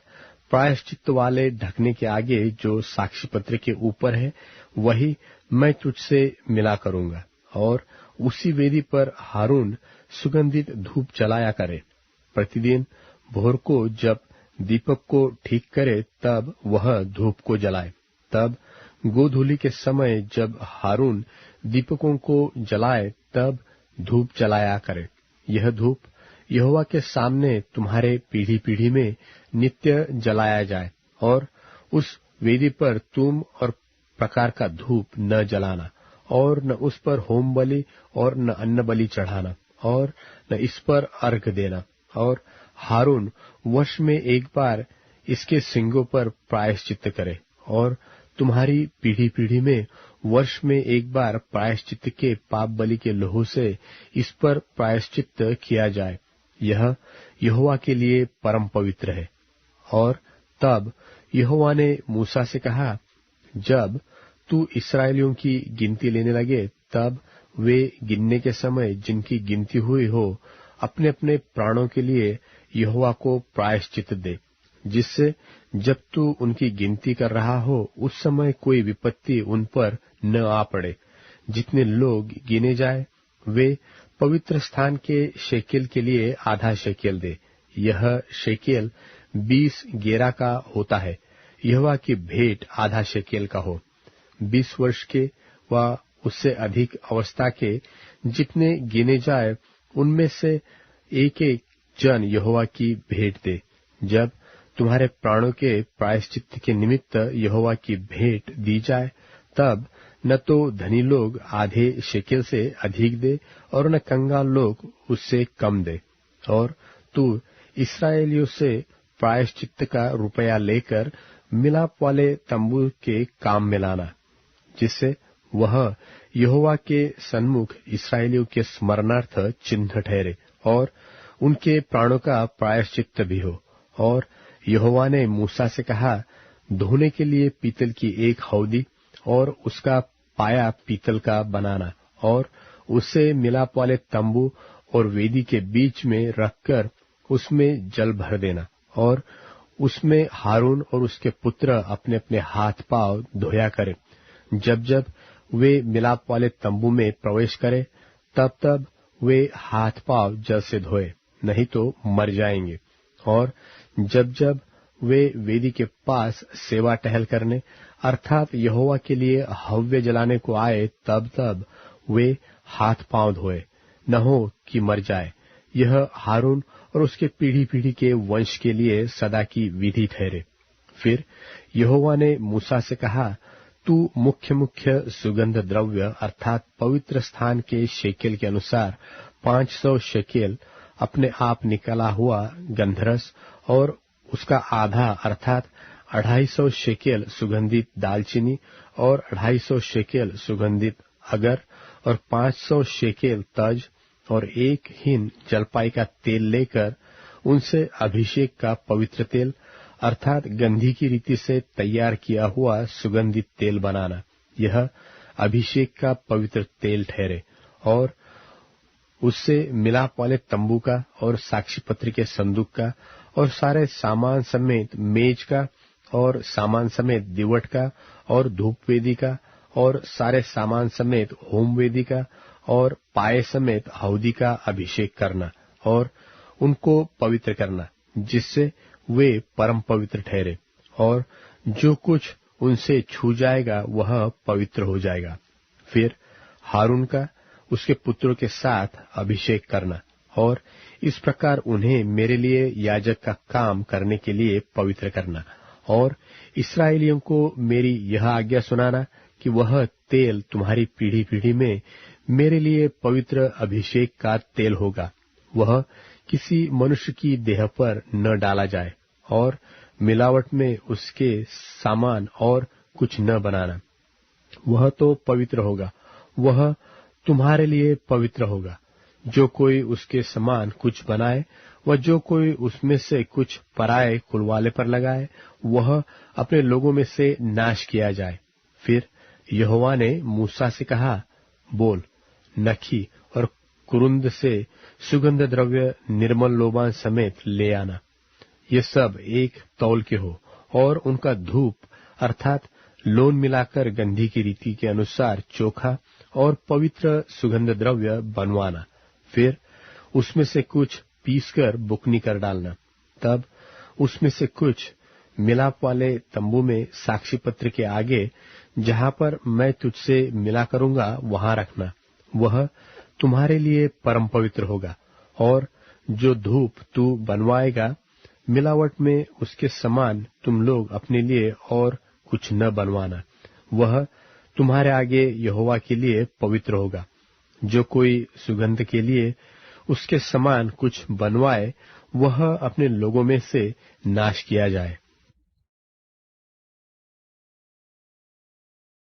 प्रायश्चित वाले ढकने के आगे जो साक्षी पत्र के ऊपर है, वही मैं तुझसे मिला करूंगा। और उसी वेदी पर हारून सुगंधित धूप जलाया करे। प्रतिदिन भोर को जब दीपक को ठीक करे तब वह धूप को जलाए। तब गोधूली के समय जब हारून दीपकों को जलाए तब धूप जलाया करे। यह धूप यहोवा के सामने तुम्हारे पीढ़ी पीढ़ी में नित्य जलाया जाए, और उस वेदी पर तुम और प्रकार का धूप न जलाना, और न उस पर होम बलि और न अन्न बलि चढ़ाना, और न इस पर अर्घ देना। और हारून वर्ष में एक बार इसके सींगों पर प्रायश्चित करे, और तुम्हारी पीढ़ी पीढ़ी में वर्ष में एक बार प्रायश्चित के पाप बलि के लहू से इस पर प्रायश्चित किया जाए। यह यहोवा के लिए परम पवित्र है। और तब यहोवा ने मूसा से कहा, जब तू इस्राएलियों की गिनती लेने लगे तब वे गिनने के समय जिनकी गिनती हुई हो अपने अपने प्राणों के लिए यहोवा को प्रायश्चित दे, जिससे जब तू उनकी गिनती कर रहा हो उस समय कोई विपत्ति उन पर न आ पड़े। जितने लोग गिने जाए वे पवित्र स्थान के शेकेल के लिए आधा शेकेल दे। यह शेकेल 20 गेरा का होता है। यहोवा की भेंट आधा शेकेल का हो। 20 वर्ष के व उससे अधिक अवस्था के जितने गिने जाए उनमें से एक एक जन यहोवा की भेंट दे। जब तुम्हारे प्राणों के प्रायश्चित के निमित्त यहोवा की भेंट दी जाए तब न तो धनी लोग आधे शेकेल से अधिक दे और न कंगाल लोग उससे कम दे। और तू इस्राएलियों से प्रायश्चित का रुपया लेकर मिलाप वाले तंबू के काम में लाना, जिससे वह यहोवा के सन्मुख इस्राएलियों के स्मरणार्थ चिन्ह ठहरे और उनके प्राणों का प्रायश्चित भी हो। और यहोवा ने मूसा से कहा, धोने के लिए पीतल की एक हौदी और उसका पाया पीतल का बनाना, और उसे मिलाप वाले तंबू और वेदी के बीच में रखकर उसमें जल भर देना, और उसमें हारून और उसके पुत्र अपने अपने हाथ पांव धोया करें। जब जब वे मिलाप वाले तंबू में प्रवेश करें तब तब वे हाथ पांव जल से धोए, नहीं तो मर जाएंगे। और जब जब वे वेदी के पास सेवा टहल करने अर्थात यहोवा के लिए हव्य जलाने को आए तब तब वे हाथ पांव धोए, न हो कि मर जाए। यह हारून और उसके पीढ़ी पीढ़ी के वंश के लिए सदा की विधि ठहरे। फिर यहोवा ने मूसा से कहा, तू मुख्य मुख्य सुगंध द्रव्य अर्थात पवित्र स्थान के शेकेल के अनुसार 500 शेकेल अपने आप निकला हुआ गंधरस और उसका आधा अर्थात 250 शेकेल सुगंधित दालचीनी और 250 शेकेल सुगंधित अगर और 500 शेकेल तज और 1 हिन जलपाई का तेल लेकर उनसे अभिषेक का पवित्र तेल अर्थात गंधी की रीति से तैयार किया हुआ सुगंधित तेल बनाना। यह अभिषेक का पवित्र तेल ठहरे। और उससे मिलाप वाले तंबू का और साक्षी पत्र के संदूक का और सारे सामान समेत मेज का और सामान समेत दिवट का और धूप वेदी का और सारे सामान समेत होम वेदी का और पाए समेत हौदी का अभिषेक करना और उनको पवित्र करना, जिससे वे परम पवित्र ठहरे। और जो कुछ उनसे छू जाएगा वह पवित्र हो जाएगा। फिर हारून का उसके पुत्रों के साथ अभिषेक करना और इस प्रकार उन्हें मेरे लिए याजक का काम करने के लिए पवित्र करना। और इस्राएलियों को मेरी यह आज्ञा सुनाना कि वह तेल तुम्हारी पीढ़ी पीढ़ी में मेरे लिए पवित्र अभिषेक का तेल होगा। वह किसी मनुष्य की देह पर न डाला जाए और मिलावट में उसके सामान और कुछ न बनाना। वह तो पवित्र होगा, वह तुम्हारे लिए पवित्र होगा। जो कोई उसके समान कुछ बनाए व जो कोई उसमें से कुछ पराये कुलवाले पर लगाए, वह अपने लोगों में से नाश किया जाए। फिर यहोवा ने मूसा से कहा, बोल, नखी और कुरुंद से सुगंध द्रव्य निर्मल लोबान समेत ले आना। ये सब एक तौल के हो और उनका धूप अर्थात लोन मिलाकर गंधी की रीति के अनुसार चोखा और पवित्र सुगंध द्रव्य बनवाना। फिर उसमें से कुछ पीसकर बुकनी कर डालना। तब उसमें से कुछ मिलाप वाले तंबू में साक्षी पत्र के आगे, जहां पर मैं तुझसे मिला करूंगा, वहां रखना। वह तुम्हारे लिए परम पवित्र होगा। और जो धूप तू बनवाएगा, मिलावट में उसके समान तुम लोग अपने लिए और कुछ न बनवाना। वह तुम्हारे आगे यहोवा के लिए पवित्र होगा। जो कोई सुगंध के लिए उसके समान कुछ बनवाए, वह अपने लोगों में से नाश किया जाए।